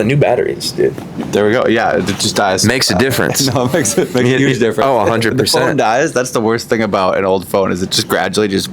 new batteries, dude. There we go. Yeah, it just dies. Makes a difference. No, it makes a huge difference. Oh, 100%. The phone dies. That's the worst thing about an old phone is it just gradually just.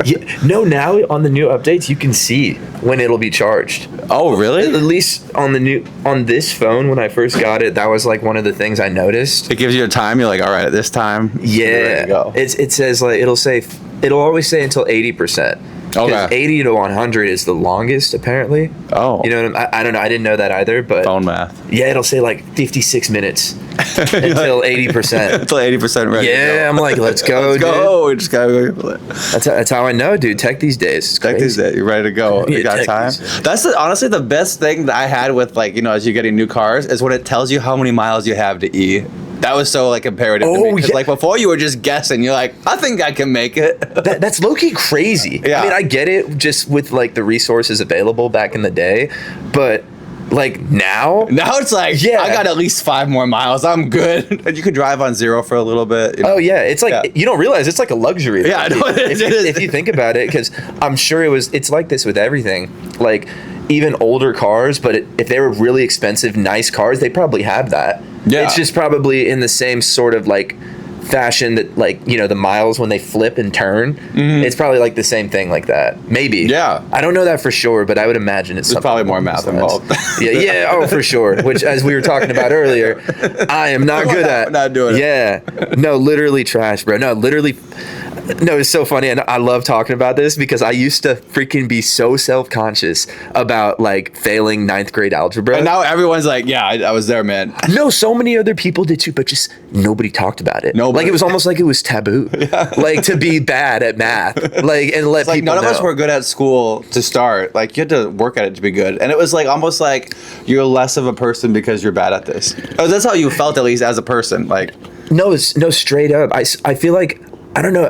Yeah, no, now on the new updates, you can see when it'll be charged. Oh, really? At least on this phone, when I first got it, that was like one of the things I noticed. It gives you a time. You're like, all right, at this time. Yeah. Go. It says like it'll always say until 80%. Okay. 80 to 100 is the longest, apparently. Oh. You know what I don't know. I didn't know that either, but phone math. Yeah, it'll say like 56 minutes until 80%. Until 80% ready. Yeah, I'm like, let's go, let's go. We just gotta go. That's how I know, dude. Tech these days. Tech these days. You're ready to go. You got time. That's honestly the best thing that I had with like, as you're getting new cars is when it tells you how many miles you have to E. That was so like imperative to me. Because like before you were just guessing. You're like, I think I can make it. That's low-key crazy. Yeah. I mean, I get it just with like the resources available back in the day. But like now it's like, I got at least 5 more miles. I'm good. And you could drive on 0 for a little bit. Oh yeah. It's like, you don't realize it's like a luxury. Yeah, I know it is. If you think about it, because I'm sure it's like this with everything. Like even older cars, but if they were really expensive, nice cars, they probably have that. Yeah. It's just probably in the same sort of like fashion that like, the miles when they flip and turn, it's probably like the same thing like that. Maybe. Yeah. I don't know that for sure, but I would imagine it's probably more math involved. Yeah. Oh, for sure. Which, as we were talking about earlier, I am not good at. Not doing it. Yeah. No, literally trash, bro. No, literally. No, it's so funny, and I love talking about this because I used to freaking be so self-conscious about like failing 9th grade algebra. And now everyone's like, yeah, I was there, man. No, so many other people did too, but just nobody talked about it. Nobody. Like it was almost like it was taboo, like to be bad at math, like and let people none of know. us were good at school to start. Like you had to work at it to be good, and it was like almost like you're less of a person because you're bad at this. Oh, that's how you felt at least as a person. Like no, straight up. I feel like. I don't know.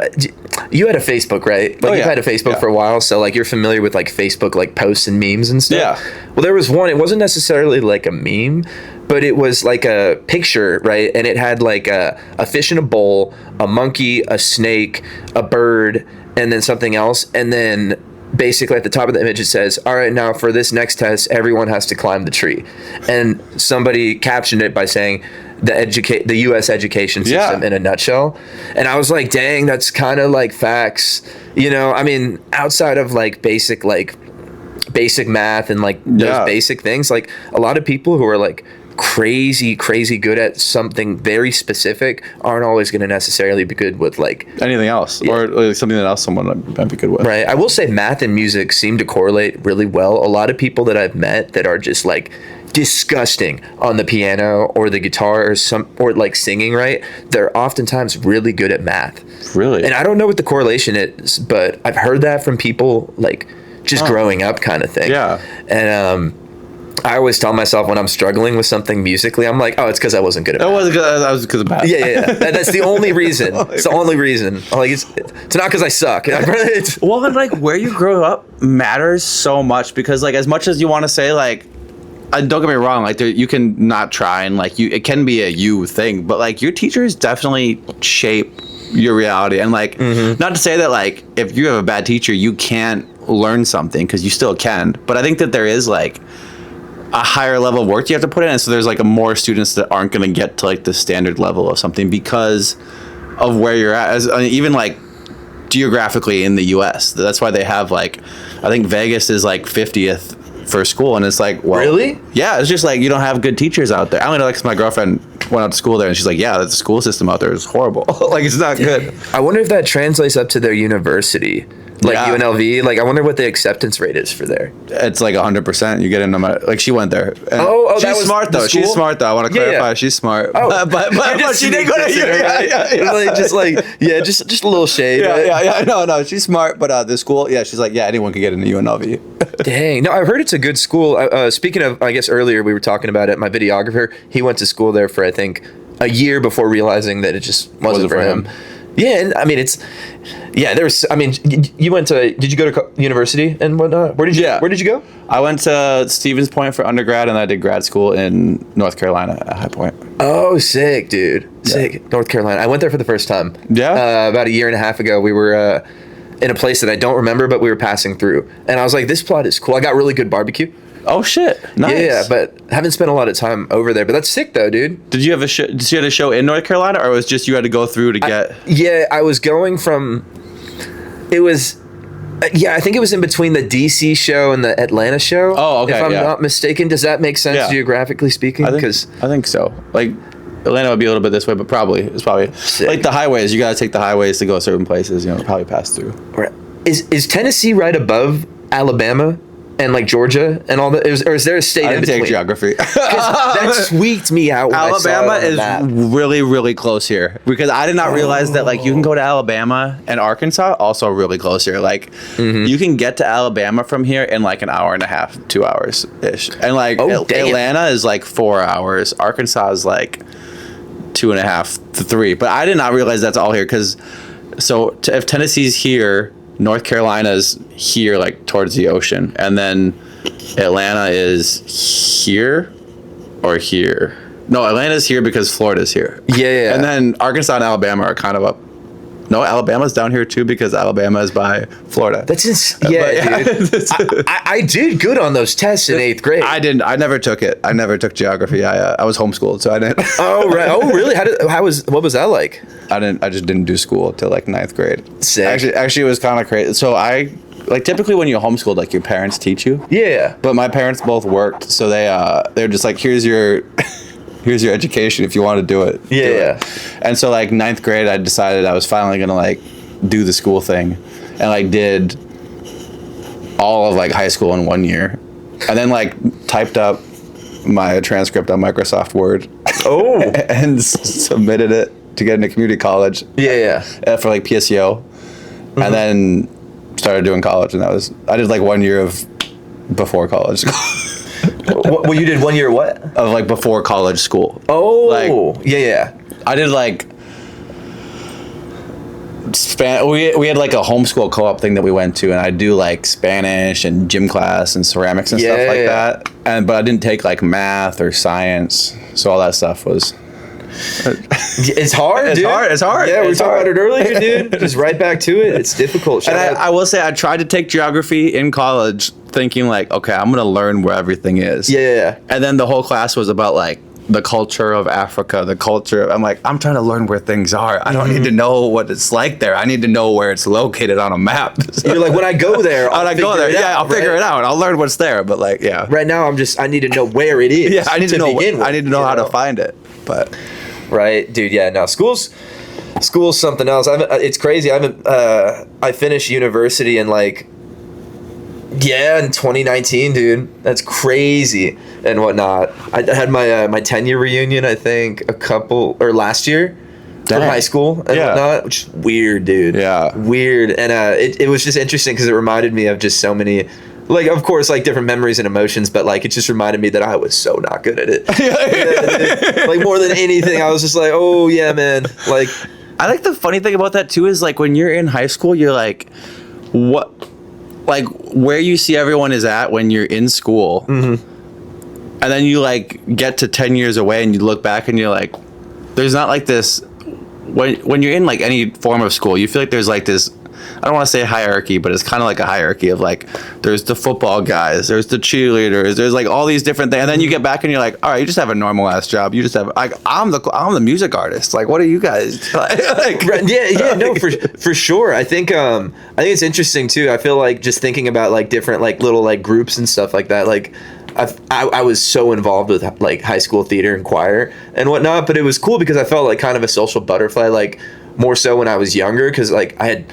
You had a Facebook, right? Like you've had a Facebook for a while, so like you're familiar with like Facebook like posts and memes and stuff. Yeah. Well, there was one. It wasn't necessarily like a meme, but it was like a picture, right? And it had like a fish in a bowl, a monkey, a snake, a bird, and then something else, and then basically at the top of the image it says, all right, now for this next test everyone has to climb the tree, and somebody captioned it by saying the U.S. education system in a nutshell. And I was like, dang, that's kind of like facts, I mean, outside of like basic math and like those basic things, like a lot of people who are like crazy good at something very specific aren't always going to necessarily be good with like anything else or like something that else someone might be good with. Right. I will say math and music seem to correlate really well. A lot of people that I've met that are just like disgusting on the piano or the guitar or like singing, right? They're oftentimes really good at math. Really? And I don't know what the correlation is, but I've heard that from people like just growing up kind of thing. Yeah. And I always tell myself when I'm struggling with something musically, I'm like, oh, it's because I wasn't good at math. I was because of math. Yeah. That's the only reason. It's the only reason. Like it's not because I suck. Well, then like where you grow up matters so much because like as much as you want to say like, don't get me wrong, like you can not try and like it can be a you thing, but like your teachers definitely shape your reality. And like not to say that like if you have a bad teacher you can't learn something, because you still can, but I think that there is like a higher level of work you have to put in, and so there's like more students that aren't going to get to like the standard level of something because of where you're at, as even like geographically in the US. That's why they have like, I think Vegas is like 50th for school, and it's like, well, really? Yeah, it's just like you don't have good teachers out there. I only know like 'cause my girlfriend went out to school there, and she's like, yeah, the school system out there is horrible. Like it's not good. I wonder if that translates up to their university, like UNLV. Like I wonder what the acceptance rate is for there. It's like 100%. You get in no matter, like she went there. Oh, she's smart though. She's smart though. I want to clarify. Yeah. She's smart. Oh, but she didn't go to just a little shade. Yeah. No, she's smart. But the school, she's like, anyone can get into UNLV. Dang. No, I've heard it's a good school. Speaking of, I guess earlier we were talking about it. My videographer, he went to school there for I think a year before realizing that it just wasn't for him. Yeah, and I mean you went to, did you go to university and whatnot? Where did you go? I went to Stevens Point for undergrad, and I did grad school in North Carolina at High Point. Oh, sick, dude. Sick. North Carolina. I went there for the first time. Yeah. About a year and a half ago. We were in a place that I don't remember, but we were passing through. And I was like, this plot is cool. I got really good barbecue. Oh shit! Nice. Yeah, but haven't spent a lot of time over there. But that's sick though, dude. Did you have a show? Did you have a show in North Carolina, or was just you had to go through to get? Yeah, I was going from. It was. Yeah, I think it was in between the DC show and the Atlanta show. Oh, okay. If I'm not mistaken, does that make sense geographically speaking? I think so. Like Atlanta would be a little bit this way, but it's probably sick. Like the highways. You got to take the highways to go certain places. You know, probably pass through. Right. Is Tennessee right above Alabama and like Georgia and all that? Or is there a state in between? I didn't take geography. That tweaked me out. When Alabama is really, really close here because I did not realize that like you can go to Alabama and Arkansas also really close here. Like you can get to Alabama from here in like an hour and a half, 2 hours ish, and like Atlanta is like 4 hours. Arkansas is like 2.5 to 3. But I did not realize that's all here because if Tennessee's here. North Carolina's here, like towards the ocean, and then Atlanta is here or here. No, Atlanta's here because Florida's here. Yeah. And then Arkansas and Alabama are kind of up. No, Alabama's down here too because Alabama is by Florida. That's dude. I did good on those tests in 8th grade. I didn't. I never took it. I never took geography. I was homeschooled, so I didn't. Oh right. Oh really? What was that like? I just didn't do school till like 9th grade. Sick. Actually, it was kind of crazy. So like typically when you're homeschooled, like your parents teach you. Yeah. But my parents both worked, so they're just like, here's your education if you want to do it. Yeah. And so like 9th grade, I decided I was finally gonna like do the school thing, and like did all of like high school in 1 year, and then like typed up my transcript on Microsoft Word. Oh. And submitted it to get into community college. Yeah. For like PSEO, and then started doing college, and I did like 1 year of before college. Well, you did 1 year what? Of like before college school. Oh, like, yeah. I did like we had like a homeschool co-op thing that we went to, and I do like Spanish and gym class and ceramics and stuff like that. But I didn't take like math or science, so all that stuff was. It's hard, dude. It's hard. Yeah, we were talking about it earlier, dude. Just right back to it. It's difficult. And I will say I tried to take geography in college thinking like, okay, I'm going to learn where everything is. Yeah. And then the whole class was about like the culture of Africa, I'm like, I'm trying to learn where things are. I don't need to know what it's like there. I need to know where it's located on a map. So, you're like, when I go there, I'll figure it out. I'll learn what's there. But like, yeah. Right now, I need to know where it is. Yeah, I need to know how to find it. But. Right, dude. Yeah, no, school's something else. It's crazy. I finished university in like, in 2019, dude. That's crazy and whatnot. I had my 10-year reunion, I think, last year from high school and whatnot, which is weird, dude. Yeah, weird. And it was just interesting because it reminded me of just so many. Like, of course, like, different memories and emotions, but, like, it just reminded me that I was so not good at it. Like, more than anything, I was just like, oh, yeah, man. Like, I think the funny thing about that, too, is, like, when you're in high school, you're like, what? Like, where you see everyone is at when you're in school. Mm-hmm. And then you, like, get to 10 years away and you look back and you're like, there's not, like, this... When you're in, like, any form of school, you feel like there's, like, this... I don't want to say hierarchy, but it's kind of like a hierarchy of like, there's the football guys, there's the cheerleaders, there's like all these different things, and then you get back and you're like, all right, you just have a normal ass job. You just have like, I'm the music artist. Like, what are you guys? No, for sure. I think it's interesting too. I feel like just thinking about like different like little like groups and stuff like that. Like, I was so involved with like high school theater and choir and whatnot, but it was cool because I felt like kind of a social butterfly, like more so when I was younger, because like I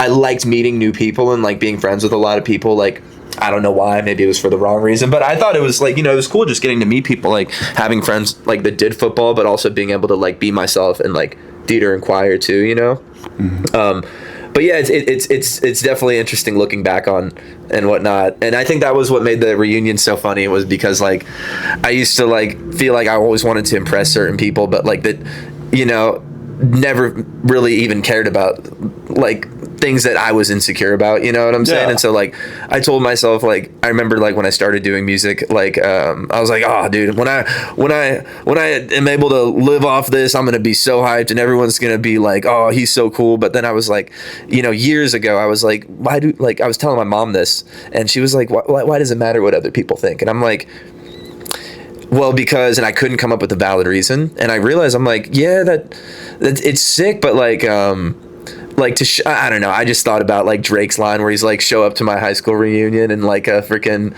liked meeting new people and like being friends with a lot of people. Like, I don't know why, maybe it was for the wrong reason, but I thought it was like, it was cool just getting to meet people, like having friends like that did football, but also being able to like be myself and like theater and choir too, Mm-hmm. But yeah, it's definitely interesting looking back on and whatnot. And I think that was what made the reunion so funny, was because like I used to like feel like I always wanted to impress certain people, but like that, never really even cared about like things that I was insecure about, you know what I'm saying? And so like I told myself, like, I remember like when I started doing music, like I was like, oh dude, when I am able to live off this, I'm gonna be so hyped and everyone's gonna be like, oh, he's so cool. But then I was like, you know, years ago I was like, I was telling my mom this and she was like, why does it matter what other people think? And I'm like, well, because, and I couldn't come up with a valid reason. And I realized, I'm like, yeah, that it's sick, but like I don't know. I just thought about like Drake's line where he's like, show up to my high school reunion and like a freaking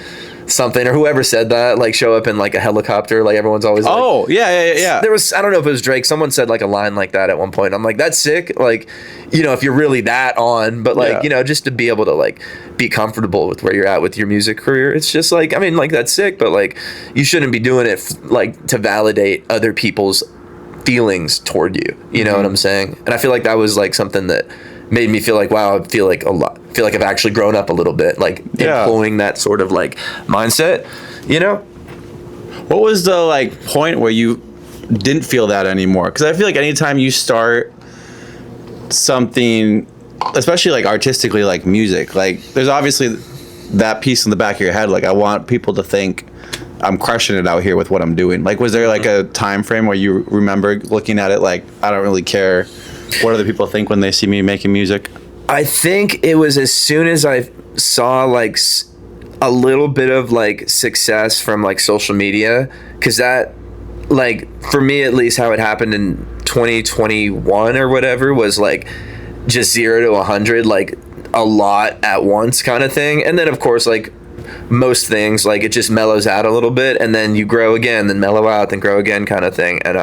something, or whoever said that, like show up in like a helicopter. Like everyone's always like, oh yeah. There was, I don't know if it was Drake. Someone said like a line like that at one point. I'm like, that's sick. Like, you know, if you're really that on, but like, you know, just to be able to like be comfortable with where you're at with your music career. It's just like, I mean, like that's sick, but like you shouldn't be doing it like to validate other people's feelings toward you. You know what I'm saying? And I feel like that was like something that made me feel like, wow, I feel like I've actually grown up a little bit, like employing that sort of like mindset, you know? What was the like point where you didn't feel that anymore? Because I feel like anytime you start something, especially like artistically, like music, like there's obviously that piece in the back of your head, like I want people to think I'm crushing it out here with what I'm doing. Like, was there like a time frame where you remember looking at it like, I don't really care what other people think when they see me making music? I think it was as soon as I saw like a little bit of like success from like social media, because that, like for me at least, how it happened in 2021 or whatever was like just 0 to 100, like a lot at once kind of thing. And then of course, like most things, like it just mellows out a little bit and then you grow again, then mellow out, then grow again kind of thing. And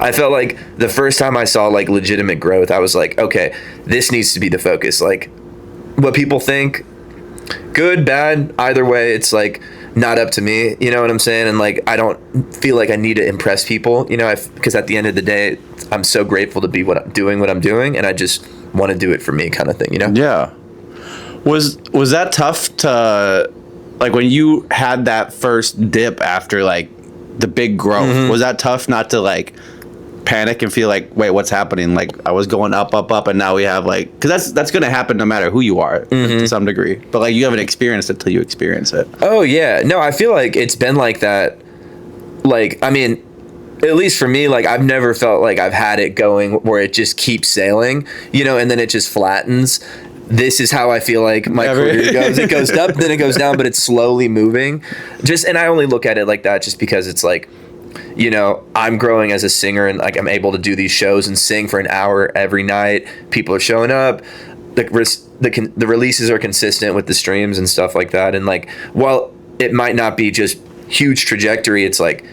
I felt like the first time I saw like legitimate growth, I was like, okay, this needs to be the focus. Like what people think, good, bad, either way, it's like not up to me, you know what I'm saying? And like I don't feel like I need to impress people, you know, because at the end of the day, I'm so grateful to be what I'm doing, and I just want to do it for me kind of thing, you know? Yeah. Was that tough to, like when you had that first dip after like the big growth, was that tough not to like panic and feel like, wait, what's happening? Like I was going up, and now we have like, because that's going to happen no matter who you are to some degree, but like you haven't experienced it till you experience it. Oh yeah, no, I feel like it's been like that. Like, I mean, at least for me, like I've never felt like I've had it going where it just keeps sailing, you know, and then it just flattens. This is how I feel like my career goes. It goes up, then it goes down, but it's slowly moving. And I only look at it like that just because it's like, you know, I'm growing as a singer and like I'm able to do these shows and sing for an hour every night. People are showing up. The releases are consistent with the streams and stuff like that. And like, while it might not be just huge trajectory, it's like,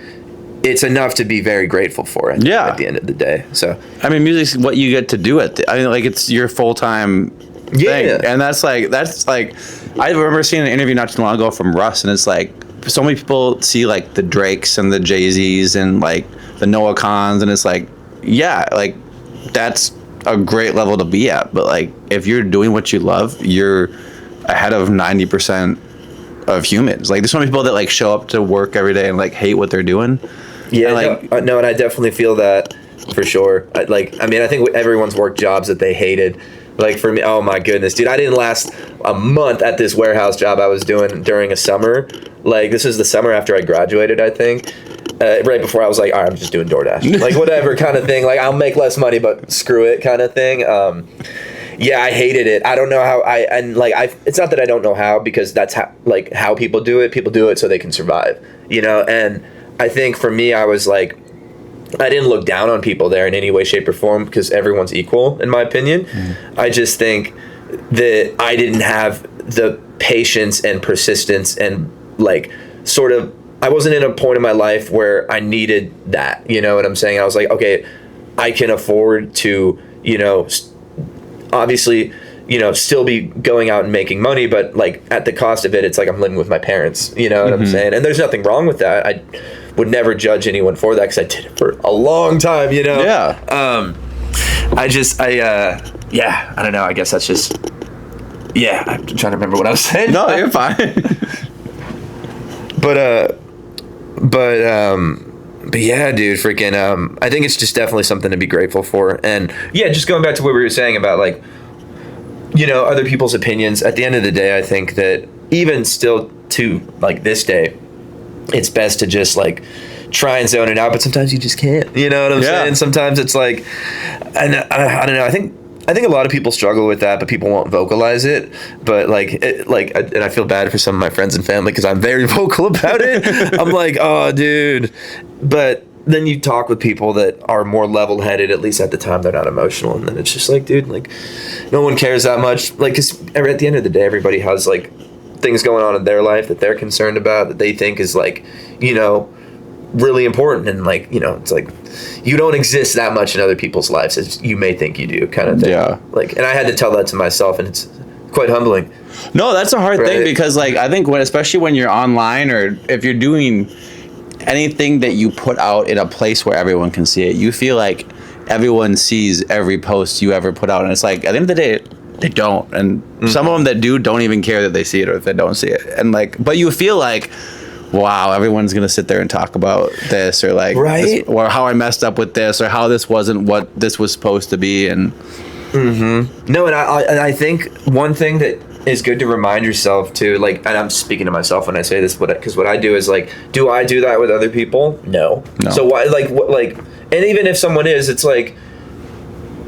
it's enough to be very grateful for it at the end of the day. So, I mean, music's what you get to do I mean, like it's your full-time thing. And that's like I remember seeing an interview not too long ago from Russ, and it's like so many people see like the Drakes and the Jay-Z's and like the Noah Kahns, and it's like, yeah, like that's a great level to be at, but like if you're doing what you love, you're ahead of 90% of humans. Like there's so many people that like show up to work every day and like hate what they're doing. Yeah, and no, and I definitely feel that for sure. I think everyone's worked jobs that they hated. Like for me, oh my goodness, dude, I didn't last a month at this warehouse job I was doing during a summer. Like this is the summer after I graduated, I think. Right before I was like, all right, I'm just doing DoorDash, like whatever kind of thing. Like I'll make less money, but screw it kind of thing. Yeah, I hated it. I don't know how it's not that I don't know how, because that's how people do it. People do it so they can survive, you know? And I think for me, I was like, I didn't look down on people there in any way, shape, or form, because everyone's equal, in my opinion. I just think that I didn't have the patience and persistence and like sort of, I wasn't in a point in my life where I needed that, you know what I'm saying? I was like, okay, I can afford to, you know, obviously, you know, still be going out and making money, but like at the cost of it, it's like I'm living with my parents, you know what I'm saying? And there's nothing wrong with that. I would never judge anyone for that, because I did it for a long time, you know? Yeah. I don't know. I guess that's just, I'm trying to remember what I was saying. No, you're fine. But yeah, dude, freaking, I think it's just definitely something to be grateful for. And yeah, just going back to what we were saying about like you know, other people's opinions. At the end of the day, I think that even still to like this day, it's best to just like try and zone it out, but sometimes you just can't. You know what I'm saying? Sometimes it's like, and I don't know. I think a lot of people struggle with that, but people won't vocalize it. But and I feel bad for some of my friends and family because I'm very vocal about it. I'm like, oh, dude. But then you talk with people that are more level-headed, at least at the time they're not emotional, and then it's just like, dude, like, no one cares that much. Like, because at the end of the day, everybody has like things going on in their life that they're concerned about, that they think is like, you know, really important, and like, you know, it's like you don't exist that much in other people's lives as you may think you do, kind of thing. Yeah. Like, and I had to tell that to myself, and it's quite humbling. No, that's a hard thing, because like I think especially when you're online, or if you're doing anything that you put out in a place where everyone can see it, you feel like everyone sees every post you ever put out, and it's like at the end of the day they don't, and some of them that do don't even care that they see it or if they don't see it, and like, but you feel like, wow, everyone's gonna sit there and talk about this, or like, this, or how I messed up with this, or how this wasn't what this was supposed to be, and no, and I think one thing that is good to remind yourself to, like, and I'm speaking to myself when I say this, because what I do is like, do I do that with other people? No. So why, like, and even if someone is, it's like,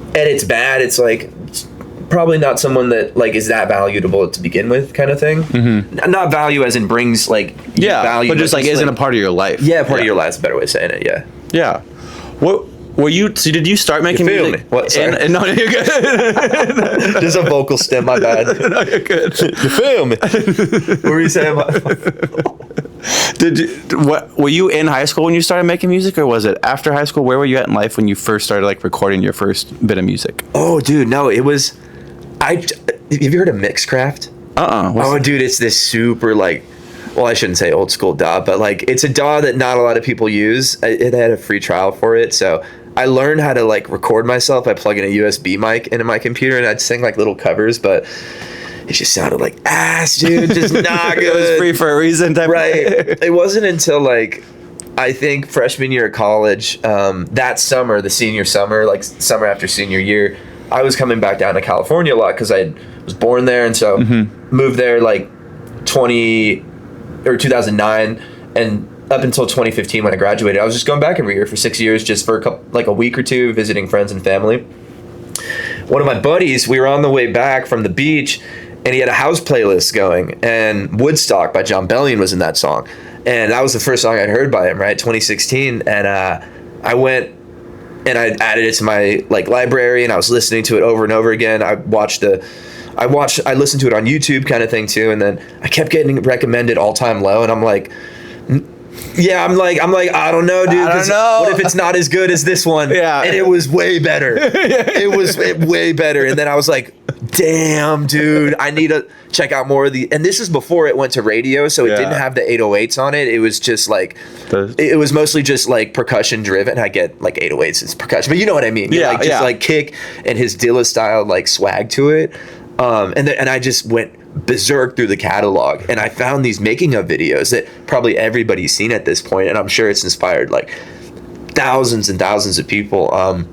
and it's bad, it's like, it's probably not someone that like is that valuable to begin with, kind of thing. Not value as in brings like value, but just like isn't a part of your life. Part of your life is a better way of saying it. Yeah. What were you? So did you start making music? Me? What? Sorry. No, you're good. Just a vocal stem. My bad. No, you're good. You feel me? What were you saying? Were you in high school when you started making music, or was it after high school? Where were you at in life when you first started like recording your first bit of music? Oh, dude, no, it was. Have you heard of Mixcraft? Oh, dude, it's this super like, well, I shouldn't say old school DAW, but like it's a DAW that not a lot of people use. It had a free trial for it, so I learned how to like record myself by plugging a USB mic into my computer, and I'd sing like little covers, but it just sounded like ass, dude. Just not good. It was free for a reason, right? It wasn't until like, I think freshman year of college, that summer, the senior summer, like summer after senior year, I was coming back down to California a lot because I was born there, and so moved there like 2009, and up until 2015 when I graduated, I was just going back every year for 6 years, just for a week or two, visiting friends and family. One of my buddies, we were on the way back from the beach, and he had a house playlist going, and Woodstock by John Bellion was in that song, and that was the first song I'd heard by him, right? 2016, and I went and I added it to my like library, and I was listening to it over and over again. I listened to it on YouTube, kind of thing too, and then I kept getting recommended All Time Low, and I'm like, I don't know, dude. I don't know. What if it's not as good as this one? And it was way better. It was way better. And then I was like, damn, dude, I need to check out more of the. And this is before it went to radio, so it didn't have the 808s on it. It was just like, it was mostly just like percussion driven. I get like 808s as percussion, but you know what I mean. Like kick and his Dilla style like swag to it. And I just went berserk through the catalog, and I found these making of videos that probably everybody's seen at this point, and I'm sure it's inspired like thousands and thousands of people. I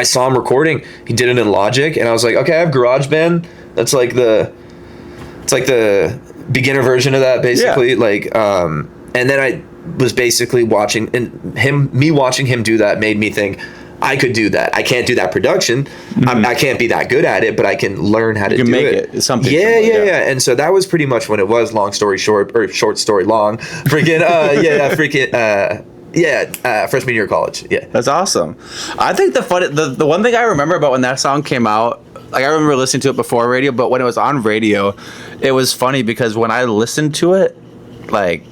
saw him recording. He did it in Logic, and I was like, okay, I have GarageBand. That's like the beginner version of that, basically. And then I was basically watching him do that made me think, I could do that. I can't do that production. I can't be that good at it, but I can learn how to do make it. It's something. Yeah. And so that was pretty much when it was. Long story short, or short story long. Freshman year of college. Yeah. That's awesome. I think the one thing I remember about when that song came out, like I remember listening to it before radio, but when it was on radio, it was funny because when I listened to it, like.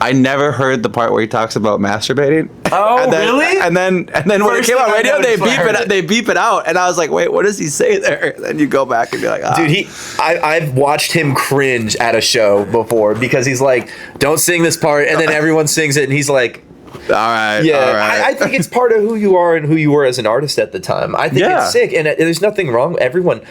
I never heard the part where he talks about masturbating. Oh, really? And then when it came on radio, they beep it out, and I was like, wait, what does he say there? And then you go back and be like, dude, I've watched him cringe at a show before because he's like, don't sing this part, and then everyone sings it, and he's like, right. Yeah, all right. I think it's part of who you are and who you were as an artist at the time. I think it's sick, and there's nothing wrong. Everyone,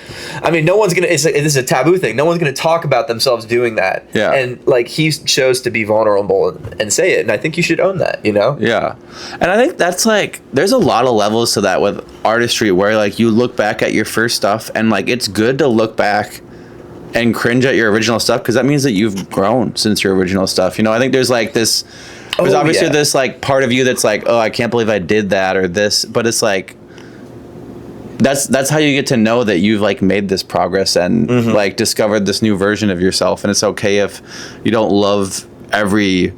I mean, no one's gonna. This is a taboo thing. No one's gonna talk about themselves doing that. Yeah. And like he chose to be vulnerable and say it, and I think you should own that. You know. Yeah, and I think that's like there's a lot of levels to that with artistry where like you look back at your first stuff and like it's good to look back and cringe at your original stuff because that means that you've grown since your original stuff. You know, I think there's like this. There's obviously this like part of you that's like, oh, I can't believe I did that or this, but it's like that's how you get to know that you've like made this progress and like discovered this new version of yourself. And it's okay if you don't love every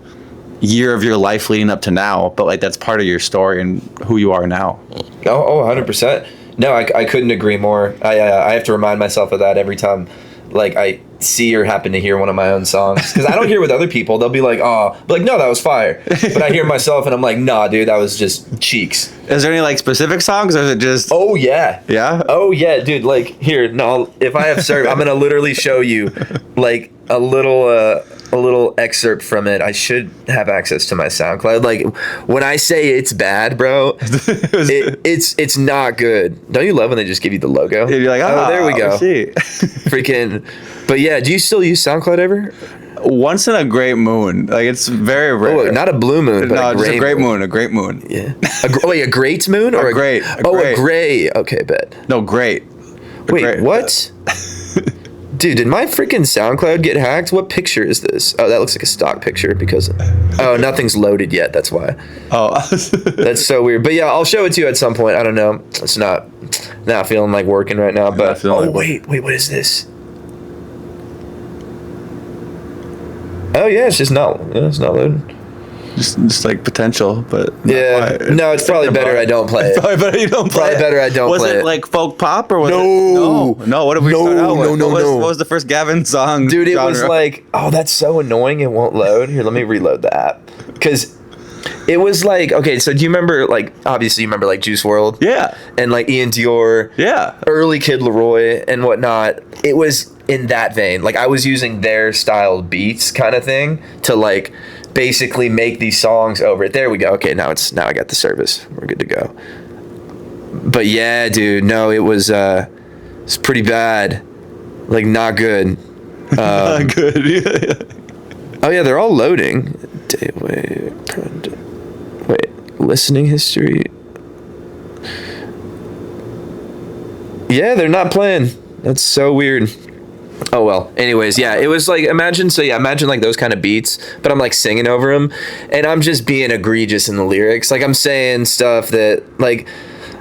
year of your life leading up to now, but like that's part of your story and who you are now. 100%. No, I couldn't agree more. I have to remind myself of that every time like I see or happen to hear one of my own songs, because I don't hear with other people. They'll be like, oh, like, no, that was fire, but I hear myself and I'm like, nah, dude, that was just cheeks. Is there any like specific songs or is it just oh yeah dude, like here, no, if I have served, I'm gonna literally show you like a little excerpt from it. I should have access to my SoundCloud. Like when I say it's bad, bro, it's not good. Don't you love when they just give you the logo? You're like, oh, there we go. See. Freaking. But yeah, do you still use SoundCloud ever? Once in a great moon. Like it's very rare. Oh, not a blue moon, but no, just a great moon. A great moon. Yeah. A great moon or a great? a gray. Okay, bet. No, great. Wait, great. What? Dude, did my freaking SoundCloud get hacked? What picture is this? Oh, that looks like a stock picture because... Oh, nothing's loaded yet. That's why. Oh. That's so weird. But yeah, I'll show it to you at some point. I don't know. It's not feeling like working right now. But wait, what is this? Oh yeah, it's not loading. Just like potential, but yeah, no, it's probably better I don't play it. Probably better you don't play it. Probably better I don't play it. Was it like folk pop or was no. it? No. What did we start out with? No. What was the first Gavin song? Dude, it genre? was like, oh, that's so annoying. It won't load. Here, let me reload the app because it was like, okay, so do you remember like obviously you remember like Juice WRLD? Yeah. And like Ian Dior. Yeah. Early Kid Leroy and whatnot. It was in that vein. Like I was using their style beats kind of thing to like basically make these songs over it. There we go. Okay, now I got the service. We're good to go. But yeah, dude, no, it's pretty bad. Like not good. Not good. Oh yeah, they're all loading. Wait, listening history. Yeah, they're not playing. That's so weird. Oh well. Anyways, yeah, it was like imagine like those kind of beats, but I'm like singing over them, and I'm just being egregious in the lyrics. Like I'm saying stuff that like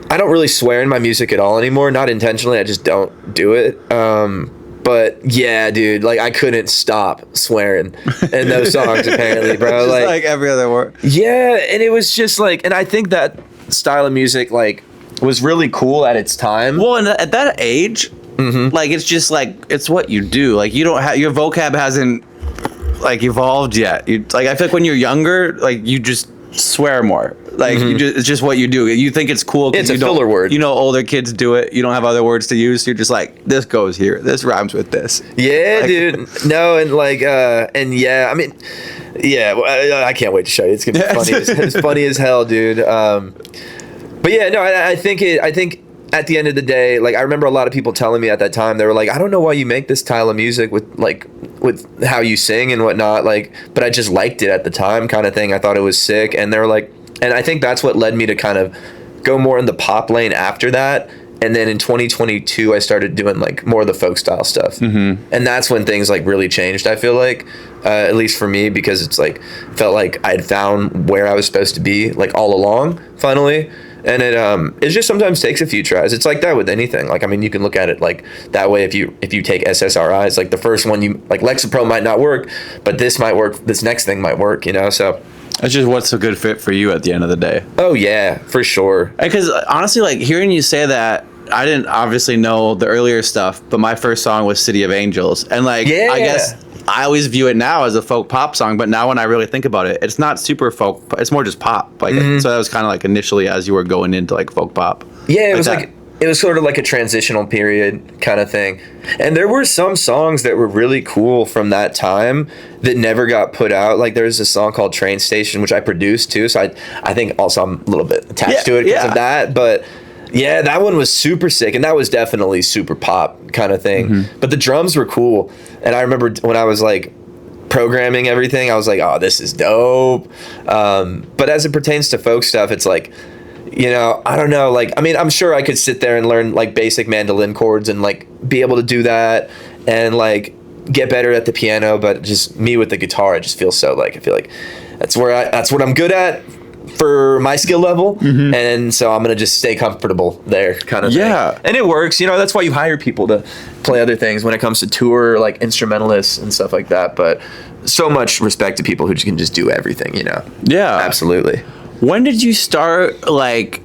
I don't really swear in my music at all anymore. Not intentionally. I just don't do it. But yeah, dude, like I couldn't stop swearing in those songs apparently, bro. Just like every other word. Yeah, and it was just like, and I think that style of music like was really cool at its time. Well, and at that age. Mm-hmm. Like it's just like it's what you do. Like you don't have your vocab hasn't like evolved yet. Like I feel like when you're younger, like you just swear more. Like it's just what you do. You think it's cool because it's a filler word. You know, older kids do it. You don't have other words to use. So you're just like this goes here. This rhymes with this. Yeah, like, dude. No, and like and yeah. I mean, yeah. I can't wait to show you. It's gonna be funny. It's funny as hell, dude. But yeah, no. I think at the end of the day, like I remember a lot of people telling me at that time, they were like, I don't know why you make this style of music with how you sing and whatnot, like, but I just liked it at the time kind of thing. I thought it was sick. And they were like, and I think that's what led me to kind of go more in the pop lane after that. And then in 2022, I started doing like more of the folk style stuff. Mm-hmm. And that's when things like really changed, I feel like, at least for me, because it's like, felt like I had found where I was supposed to be like all along finally. And it just sometimes takes a few tries. It's like that with anything. Like, I mean, you can look at it like that way. If you take SSRIs, like the first one, you like Lexapro might not work, but this might work. This next thing might work, you know? So it's just what's a good fit for you at the end of the day. Oh yeah, for sure. Because honestly, like hearing you say that, I didn't obviously know the earlier stuff, but my first song was City of Angels. And like, yeah. I guess I always view it now as a folk pop song, but now when I really think about it, it's not super folk. It's more just pop. Like, so that was kind of like initially as you were going into like folk pop. Yeah, it like was that. like it was sort of like a transitional period kind of thing. And there were some songs that were really cool from that time that never got put out. Like there's a song called Train Station, which I produced too. So I think also I'm a little bit attached to it because of that. But yeah, that one was super sick. And that was definitely super pop kind of thing. But the drums were cool. And I remember when I was like programming everything, I was like, oh, this is dope. But as it pertains to folk stuff, it's like, you know, I don't know. Like, I mean, I'm sure I could sit there and learn like basic mandolin chords and like be able to do that and like get better at the piano. But just me with the guitar, I just feel so like, I feel like that's what I'm good at for my skill level. And so I'm going to just stay comfortable there kind of thing. And it works. You know, that's why you hire people to play other things when it comes to tour, like instrumentalists and stuff like that. But so much respect to people who can just do everything, you know? Yeah. Absolutely. When did you start, like,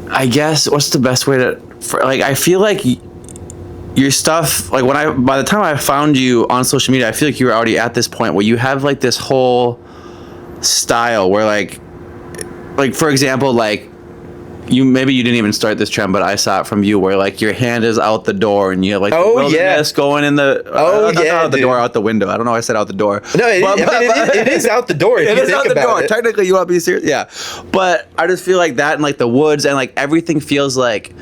I guess, what's the best way to, like, I feel like your stuff, like, by the time I found you on social media, I feel like you were already at this point where you have, like, this whole style where, like, for example, like, maybe you didn't even start this trend, but I saw it from you where like your hand is out the door and you have like the wilderness going in the out the door, out the window. I don't know why I said out the door. No, it is out the door. It is out the door. Technically, you want to be serious, yeah. But I just feel like that and like the woods and like everything feels like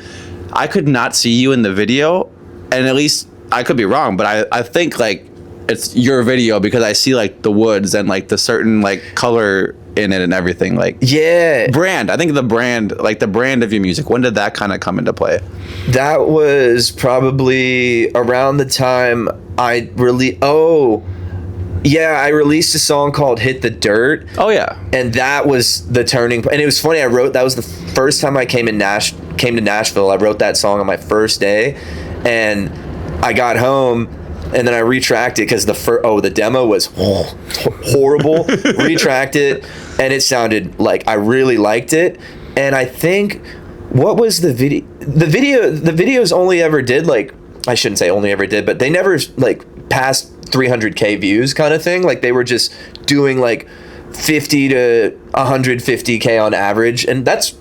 I could not see you in the video, and at least I could be wrong, but I think like it's your video because I see like the woods and like the certain like color in it and everything, like brand. I think the brand of your music, when did that kind of come into play? That was probably around the time I released a song called Hit the Dirt. And that was the turning point. And it was funny, that was the first time I came to Nashville. I wrote that song on my first day and I got home and then I retracted because the demo was horrible. Retract it, and it sounded like I really liked it. And I think what was the video? The videos only ever did like, I shouldn't say only ever did, but they never like passed 300K views kind of thing. Like they were just doing like 50 to 150K on average, and that's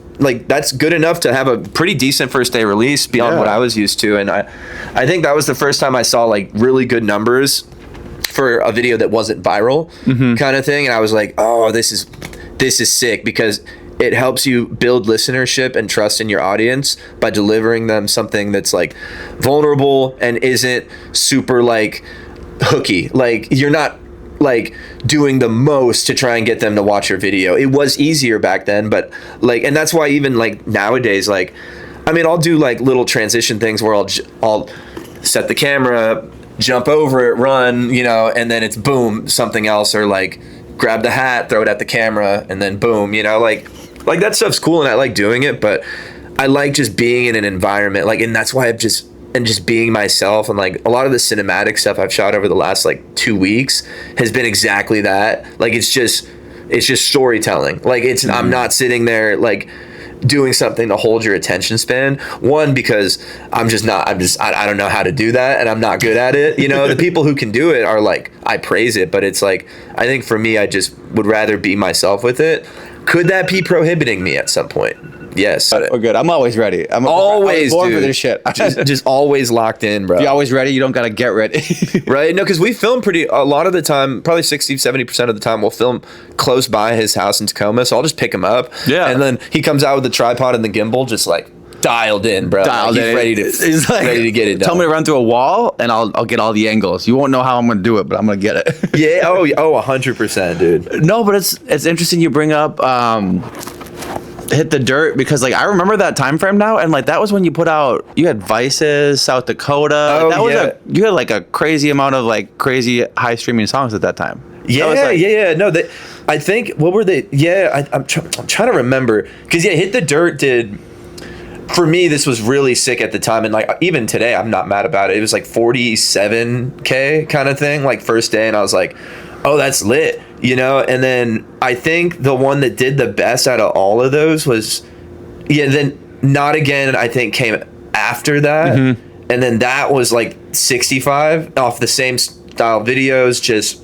good enough to have a pretty decent first day release beyond what I was used to. And I think that was the first time I saw like really good numbers for a video that wasn't viral kind of thing. And I was like, oh, this is sick because it helps you build listenership and trust in your audience by delivering them something that's like vulnerable and isn't super like hooky. Like you're not like doing the most to try and get them to watch your video. It was easier back then, but like, and that's why even like nowadays, like, I mean, I'll do like little transition things where I'll set the camera, jump over it, run, you know, and then it's boom, something else, or like grab the hat, throw it at the camera, and then boom, you know, like that stuff's cool and I like doing it, but I like just being in an environment, like, and that's why just being myself. And like a lot of the cinematic stuff I've shot over the last like 2 weeks has been exactly that. Like it's just storytelling. Like I'm not sitting there like doing something to hold your attention span. One, because I don't know how to do that and I'm not good at it. You know, the people who can do it are like, I praise it, but it's like, I think for me, I just would rather be myself with it. Could that be prohibiting me at some point? Yes. We're good. I'm always ready. I'm always born for this shit. just always locked in, bro. If you're always ready, you don't got to get ready. Right? No, because we film a lot of the time, probably 60-70% of the time, we'll film close by his house in Tacoma. So I'll just pick him up. Yeah. And then he comes out with the tripod and the gimbal, just like dialed in, bro. Dialed in. He's ready to get it done. Tell me to run through a wall and I'll get all the angles. You won't know how I'm going to do it, but I'm going to get it. Yeah. Oh, 100%, dude. No, but it's interesting you bring up Hit the Dirt because like I remember that time frame now, and like that was when you had Vices, South Dakota. You had like a crazy amount of like crazy high streaming songs at that time. Yeah. No, I think what were they? Yeah, I'm trying to remember because Hit the Dirt did. For me, this was really sick at the time, and like even today, I'm not mad about it. It was like 47K kind of thing, like first day, and I was like, oh, that's lit, you know? And then I think the one that did the best out of all of those was, then Not Again, I think came after that. And then that was like 65 off the same style videos. Just,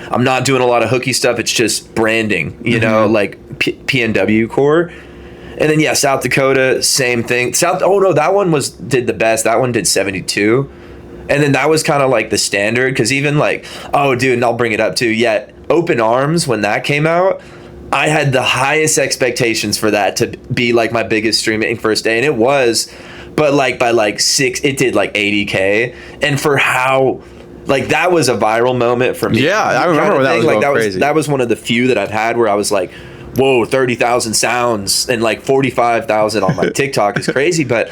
I'm not doing a lot of hooky stuff. It's just branding, you know, like PNW core. And then yeah, South Dakota, same thing. Oh no, that one did the best. That one did 72. And then that was kind of like the standard, because even like, oh dude, and I'll bring it up too. Yet Open Arms, when that came out, I had the highest expectations for that to be like my biggest streaming first day, and it was, but like by like 6, it did like 80K, and for how, like that was a viral moment for me. Yeah, I remember when that was going crazy. That was one of the few that I've had where I was like, whoa, 30,000 sounds and like 45,000 on my TikTok is crazy, but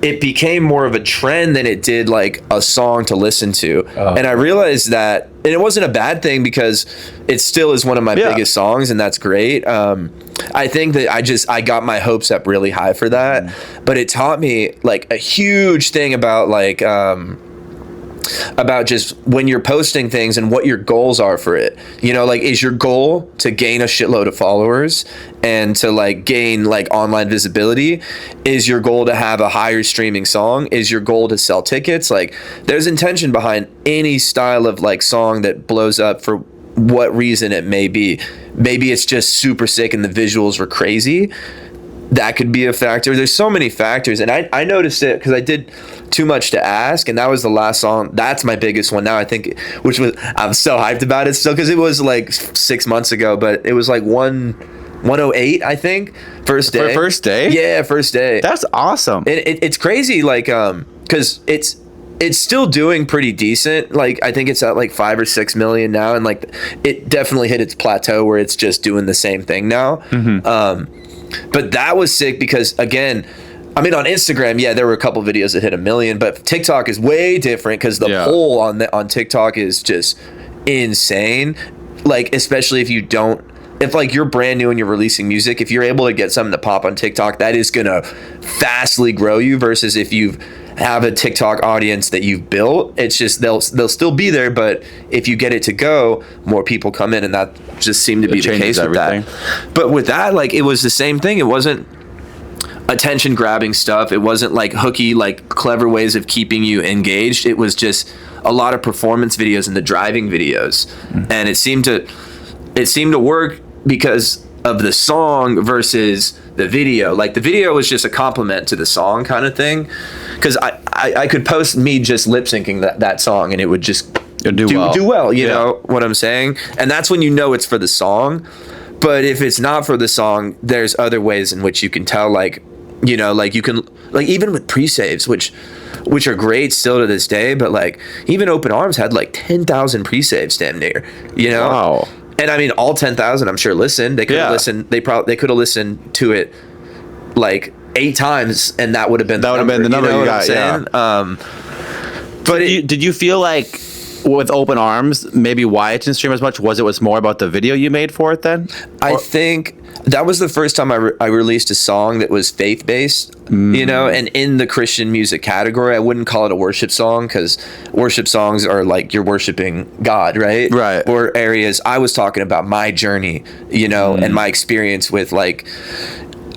it became more of a trend than it did like a song to listen to. And I realized that, and it wasn't a bad thing because it still is one of my biggest songs, and that's great. I think that I got my hopes up really high for that, but it taught me like a huge thing about like, about just when you're posting things and what your goals are for it. You know, like, is your goal to gain a shitload of followers and to like gain like online visibility? Is your goal to have a higher streaming song? Is your goal to sell tickets? Like, there's intention behind any style of like song that blows up for what reason it may be. Maybe it's just super sick and the visuals were crazy. That could be a factor. There's so many factors, and I noticed it because I did Too Much to Ask, and that was the last song. That's my biggest one now, I think, which was, I'm so hyped about it still because it was like 6 months ago, but it was like 108, I think, first day. First day? Yeah, first day. That's awesome. It's crazy, like, because it's still doing pretty decent. Like, I think it's at like 5 or 6 million now, and like it definitely hit its plateau where it's just doing the same thing now. But that was sick because, again, I mean, on Instagram, yeah, there were a couple videos that hit 1 million, but TikTok is way different because the poll on TikTok is just insane. Like, especially if like you're brand new and you're releasing music, if you're able to get something to pop on TikTok, that is gonna fastly grow you, versus if you have a TikTok audience that you've built, it's just they'll still be there, but if you get it to go, more people come in, and that just seemed to be the case with that. But with that, like, it was the same thing. It wasn't attention grabbing stuff. It wasn't like hooky, like clever ways of keeping you engaged. It was just a lot of performance videos and the driving videos, and it seemed to work because of the song versus the video. Like, the video was just a compliment to the song kind of thing, because I could post me just lip syncing that song and it would just do well, you know what I'm saying? And that's when you know it's for the song. But if it's not for the song, there's other ways in which you can tell, like, you know, like you can, like, even with pre-saves, which are great still to this day, but like even Open Arms had like 10,000 pre-saves damn near, you know? Wow. And I mean, all 10,000, I'm sure, listened. They could have listened. They could have listened to it like 8 times, and that would have been the number you got. Yeah. But did you feel like with Open Arms, maybe why it didn't stream as much was more about the video you made for it then? I think that was the first time I released a song that was faith-based, you know, and in the Christian music category. I wouldn't call it a worship song, because worship songs are like you're worshiping God, right? Right. Or areas. I was talking about my journey, you know, and my experience with, like,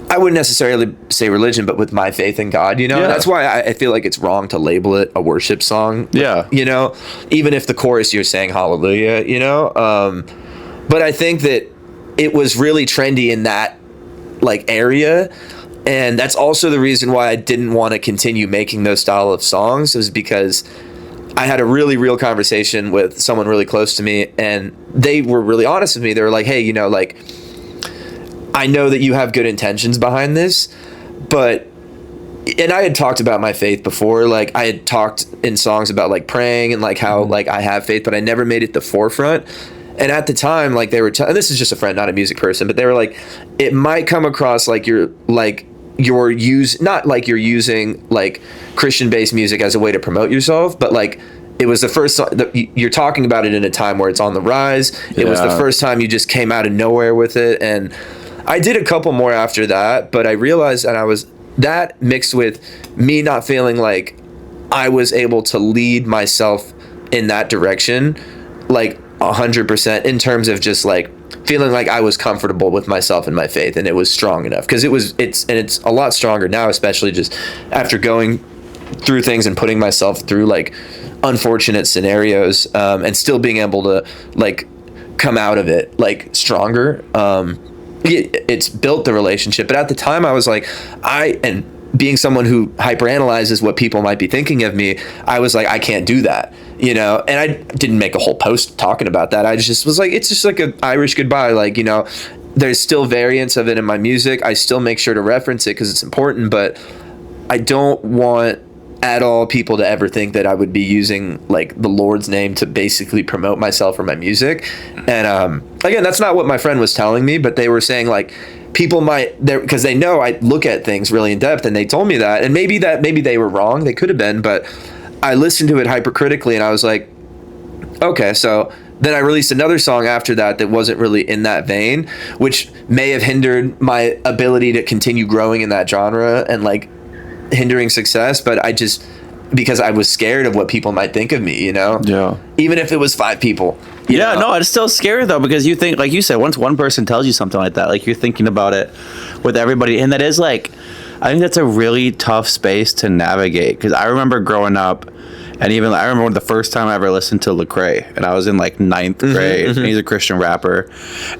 I wouldn't necessarily say religion, but with my faith in God, you know? Yeah. That's why I feel like it's wrong to label it a worship song. Yeah. You know, even if the chorus you're saying hallelujah, you know? But I think that it was really trendy in that, like, area. And that's also the reason why I didn't want to continue making those style of songs, was because I had a really real conversation with someone really close to me, and they were really honest with me. They were like, hey, you know, like, I know that you have good intentions behind this, but, and I had talked about my faith before. Like, I had talked in songs about like praying and like how like I have faith, but I never made it the forefront. And at the time, like, they were, and this is just a friend, not a music person, but they were like, it might come across like you're not like you're using like Christian-based music as a way to promote yourself, but like, it was the first song that you're talking about it in a time where it's on the rise. It was the first time you just came out of nowhere with it. And I did a couple more after that, but I realized, and I was, that mixed with me not feeling like I was able to lead myself in that direction, like 100%, in terms of just like feeling like I was comfortable with myself and my faith, and it was strong enough, because it's a lot stronger now, especially just after going through things and putting myself through like unfortunate scenarios, and still being able to like come out of it like stronger. it's built the relationship. But at the time I was like, and being someone who hyperanalyzes what people might be thinking of me, I was like, I can't do that, you know? And I didn't make a whole post talking about that. I just was like, it's just like an Irish goodbye. Like, you know, there's still variants of it in my music. I still make sure to reference it because it's important, but I don't want at all people to ever think that I would be using like the Lord's name to basically promote myself or my music. And again, that's not what my friend was telling me, but they were saying like, people might, because they know I look at things really in depth, and they told me that, and maybe they were wrong, they could have been, but I listened to it hypercritically, and I was like, okay. So then I released another song after that wasn't really in that vein, which may have hindered my ability to continue growing in that genre and like hindering success, but I just, because I was scared of what people might think of me, you know? Yeah. Even if it was 5 people. You know? No, it's still scary though, because you think, like you said, once one person tells you something like that, like you're thinking about it with everybody. And that is like, I think that's a really tough space to navigate. Because I remember growing up, and even I remember the first time I ever listened to Lecrae, and I was in like 9th grade, and he's a Christian rapper.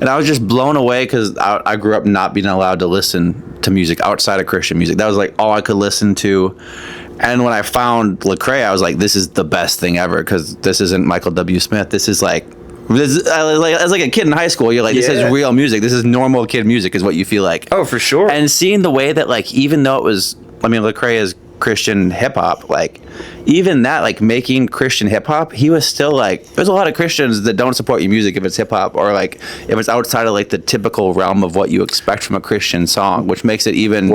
And I was just blown away because I grew up not being allowed to listen to music outside of Christian music. That was like all I could listen to. And when I found Lecrae, I was like, this is the best thing ever, because this isn't Michael W. Smith. This is like, as like a kid in high school, you're like, this is real music. This is normal kid music is what you feel like. Oh, for sure. And seeing the way that, like, even though it was, I mean, Lecrae is Christian hip hop, like, even that, like, making Christian hip hop, he was still like, there's a lot of Christians that don't support your music if it's hip hop, or like if it's outside of like the typical realm of what you expect from a Christian song, which makes it even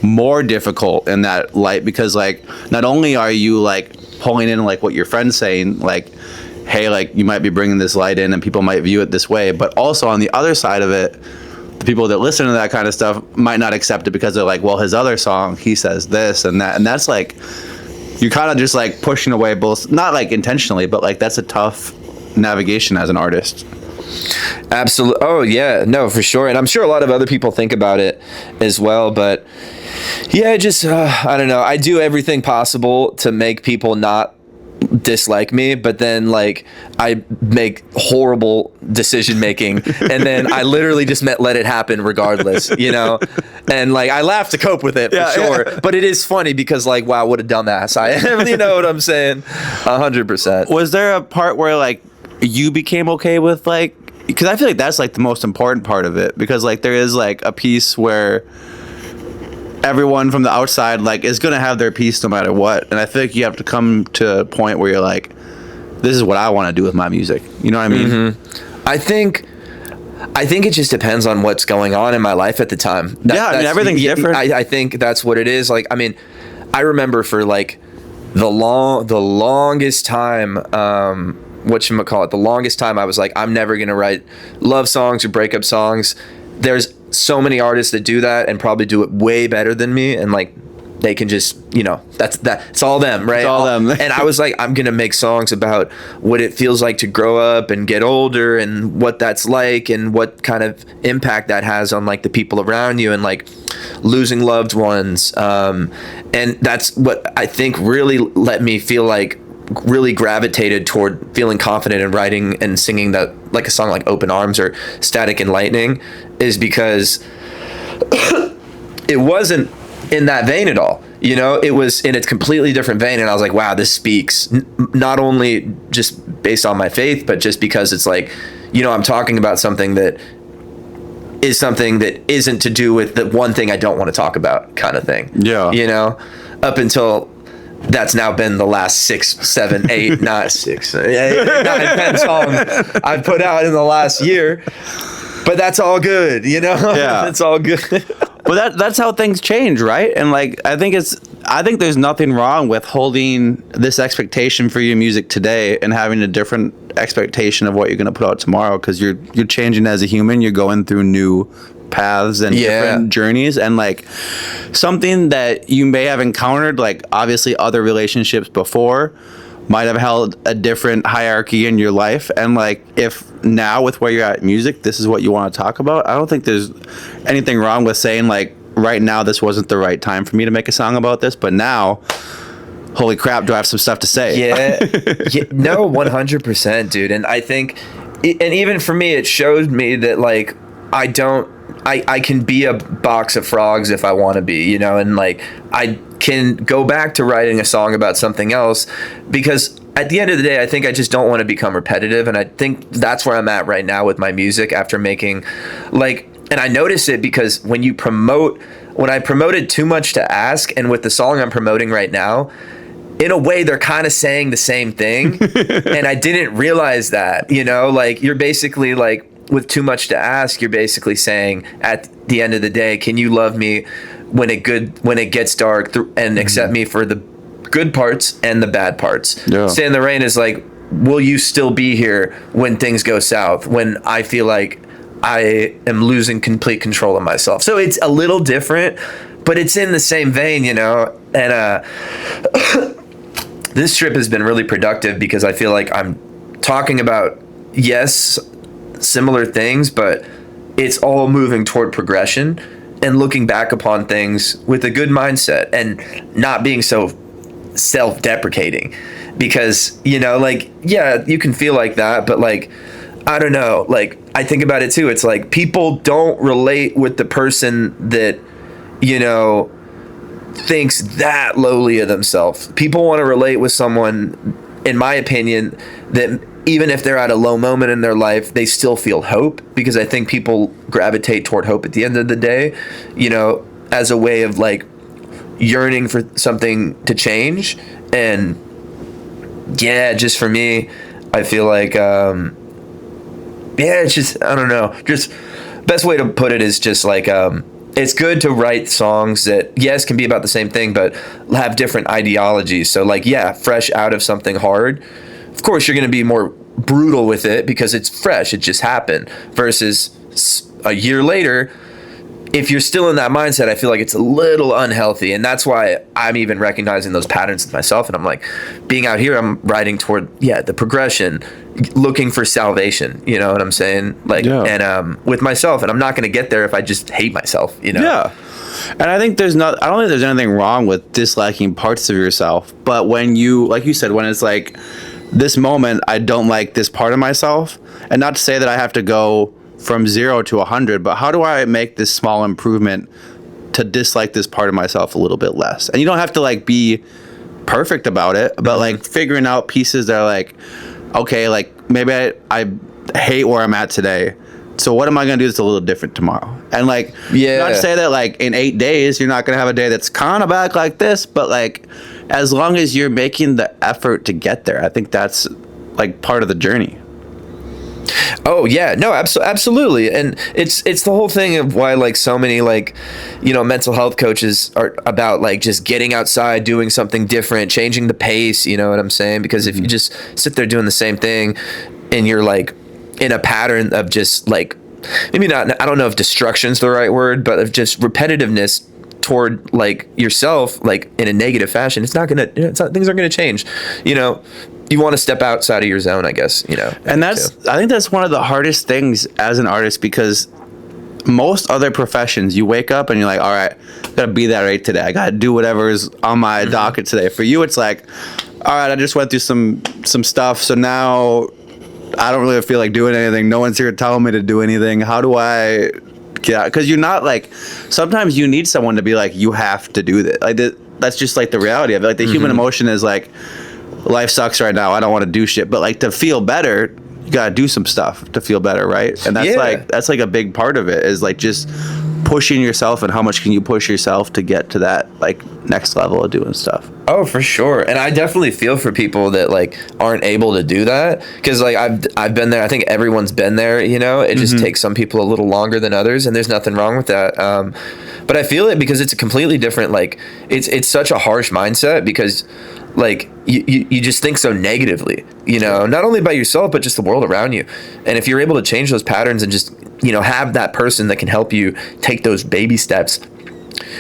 more difficult in that light, because like not only are you like pulling in like what your friend's saying, like, hey, like you might be bringing this light in and people might view it this way, but also on the other side of it, the people that listen to that kind of stuff might not accept it because they're like, well, his other song, he says this and that, and that's like, you're kind of just like pushing away both, not like intentionally, but like that's a tough navigation as an artist. Absolutely. Oh yeah, no, for sure. And I'm sure a lot of other people think about it as well, but yeah, just I don't know. I do everything possible to make people not dislike me, but then like I make horrible decision making, and then I literally just let it happen regardless, you know. And like I laugh to cope with it for sure, but it is funny because like, wow, what a dumbass I am. You know what I'm saying? 100%. Was there a part where like you became okay with like, because I feel like that's like the most important part of it, because like there is like a piece where everyone from the outside like is gonna have their piece no matter what, and I feel like you have to come to a point where you're like, this is what I want to do with my music, you know what I mean? I think it just depends on what's going on in my life at the time. I mean, everything's different. I think that's what it is. Like, I mean, I remember for like the longest time, the longest time I was like, I'm never gonna write love songs or breakup songs. There's so many artists that do that and probably do it way better than me, and like they can just, you know, it's all them, right? It's all them. And I was like, I'm gonna make songs about what it feels like to grow up and get older, and what that's like, and what kind of impact that has on like the people around you, and like losing loved ones, and that's what I think really let me feel like really gravitated toward feeling confident in writing and singing that, like a song like Open Arms or Static and Lightning, is because it wasn't in that vein at all. You know, it was in a completely different vein, and I was like, wow, this speaks not only just based on my faith, but just because it's like, you know, I'm talking about something that isn't to do with the one thing I don't want to talk about, kind of thing. Yeah. You know, up until that's now been the last 6, 7, 8, 9, 6, 8, 9, 10 songs I've put out in the last year. But that's all good, you know? Yeah. It's all good. Well, that's how things change, right? And like, I think there's nothing wrong with holding this expectation for your music today and having a different expectation of what you're going to put out tomorrow, because you're changing as a human. You're going through new paths and different journeys, and like something that you may have encountered, like obviously other relationships before might have held a different hierarchy in your life, and like if now with where you're at music, this is what you want to talk about, I don't think there's anything wrong with saying like, right now this wasn't the right time for me to make a song about this, but now, holy crap, do I have some stuff to say? No, 100%, dude. And I think, and even for me, it showed me that like I don't I can be a box of frogs if I want to be, you know, and like I can go back to writing a song about something else, because at the end of the day, I think I just don't want to become repetitive. And I think that's where I'm at right now with my music after making like, and I notice it because when I promoted Too Much to Ask, and with the song I'm promoting right now, in a way, they're kind of saying the same thing. And I didn't realize that, you know, like you're basically like with Too Much to Ask, you're basically saying at the end of the day, can you love me when it gets dark and accept me for the good parts and the bad parts? Yeah. Stay in the Rain is like, will you still be here when things go south, when I feel like I am losing complete control of myself? So it's a little different, but it's in the same vein, you know. And this trip has been really productive because I feel like I'm talking about, yes, similar things, but it's all moving toward progression and looking back upon things with a good mindset and not being so self-deprecating. Because, you know, like, yeah, you can feel like that, but like, I don't know, like I think about it too. It's like people don't relate with the person that, you know, thinks that lowly of themselves. People want to relate with someone, in my opinion, that even if they're at a low moment in their life, they still feel hope, because I think people gravitate toward hope at the end of the day, you know, as a way of like yearning for something to change. And yeah, just for me, I feel like, yeah, it's just, I don't know, just best way to put it is just like, it's good to write songs that, yes, can be about the same thing, but have different ideologies. So like, yeah, fresh out of something hard, of course you're going to be more brutal with it because it's fresh, it just happened, versus a year later, if you're still in that mindset, I feel like it's a little unhealthy. And that's why I'm even recognizing those patterns in myself. And I'm like, being out here, I'm writing toward, yeah, the progression, looking for salvation, you know what I'm saying? Like, yeah. And with myself, and I'm not going to get there if I just hate myself, you know? Yeah. And I think I don't think there's anything wrong with disliking parts of yourself. But when you, like you said, when it's like, this moment, I don't like this part of myself. And not to say that I have to go from 0 to 100, but how do I make this small improvement to dislike this part of myself a little bit less? And you don't have to like be perfect about it, but like figuring out pieces that are like, okay, like maybe I hate where I'm at today, so what am I going to do that's a little different tomorrow? And like, yeah, not to say that like in 8 days you're not going to have a day that's kind of back like this, but like as long as you're making the effort to get there, I think that's like part of the journey. Oh yeah, no, absolutely. And it's the whole thing of why like so many like, you know, mental health coaches are about like just getting outside, doing something different, changing the pace, you know what I'm saying? Because if you just sit there doing the same thing and you're like in a pattern of just like, maybe not, I don't know if destruction's the right word, but of just repetitiveness toward like yourself, like in a negative fashion, things aren't gonna change, you know. You want to step outside of your zone, I guess, you know. And I think that's one of the hardest things as an artist, because most other professions, you wake up and you're like, all right, I gotta be that right today. I gotta do whatever is on my docket today. For you, it's like, all right, I just went through some stuff, so now I don't really feel like doing anything. No one's here telling me to do anything. How do I get out? Because you're not like, sometimes you need someone to be like, you have to do this. Like that's just like the reality of it. Like the human emotion is like, life sucks right now, I don't want to do shit, but like to feel better, you gotta do some stuff to feel better, right? And that's like a big part of it, is like just pushing yourself, and how much can you push yourself to get to that like next level of doing stuff. Oh, for sure. And I definitely feel for people that like aren't able to do that, because like I've been there. I think everyone's been there, you know. It just takes some people a little longer than others, and there's nothing wrong with that. But I feel it because it's a completely different, like it's such a harsh mindset, because like you just think so negatively, you know, not only about yourself, but just the world around you. And if you're able to change those patterns and just, you know, have that person that can help you take those baby steps,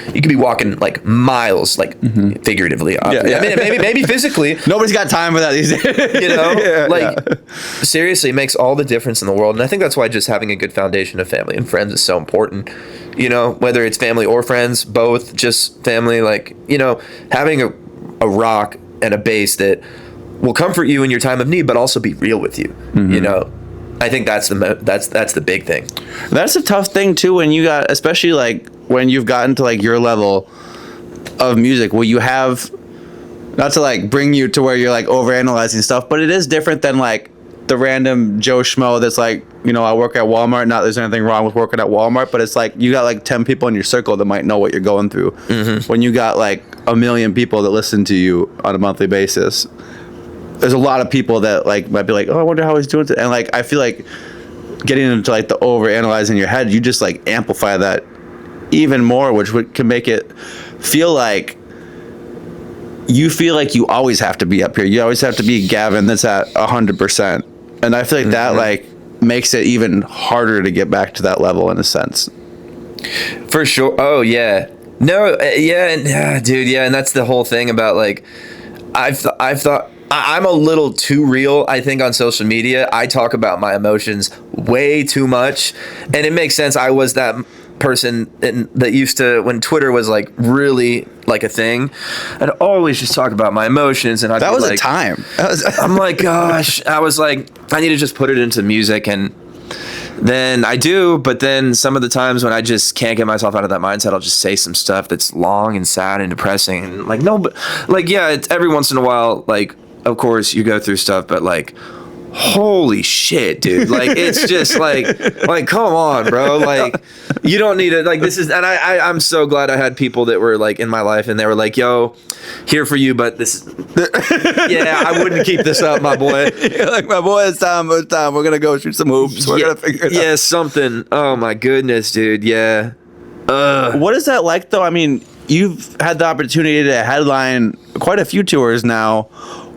you could be walking like miles, like figuratively. Yeah. I mean, maybe physically. Nobody's got time for that these days. You know, seriously, it makes all the difference in the world. And I think that's why just having a good foundation of family and friends is so important. You know, whether it's family or friends, both, just family, like, you know, having a rock and a base that will comfort you in your time of need, but also be real with you, you know, I think that's the big thing. That's a tough thing too when you got, especially like when you've gotten to like your level of music, where you have, not to like bring you to where you're like overanalyzing stuff, but it is different than like the random Joe Schmo that's like, you know, I work at Walmart. Not there's anything wrong with working at Walmart, but it's like you got like 10 people in your circle that might know what you're going through. When you got like 1 million people that listen to you on a monthly basis, there's a lot of people that like might be like, oh, I wonder how he's doing it. And like I feel like getting into like the over analyzing your head, you just like amplify that even more, which can make it feel like you always have to be up here. You always have to be Gavin that's at 100%. And I feel like that like makes it even harder to get back to that level in a sense. For sure. Oh yeah. No. Yeah. Dude. Yeah. And that's the whole thing about like, I've thought I'm a little too real, I think, on social media. I talk about my emotions way too much, and it makes sense. I was that person that used to, when Twitter was like really like a thing, I'd always just talk about my emotions, and that was like, a time. I'm like, gosh, I was like, I need to just put it into music, and then I do, but then some of the times when I just can't get myself out of that mindset, I'll just say some stuff that's long and sad and depressing, and like, no, but like, yeah, it's every once in a while, like, of course you go through stuff, but like, holy shit, dude, like it's just like come on, bro, like you don't need it, like this is, and I'm so glad I had people that were like in my life and they were like, yo, here for you, but this yeah, I wouldn't keep this up, my boy. You're like, my boy, it's time, we're gonna go shoot some hoops, we're gonna figure it out. Yeah, something. Oh my goodness, dude. Yeah. What is that like though? I mean, you've had the opportunity to headline quite a few tours now.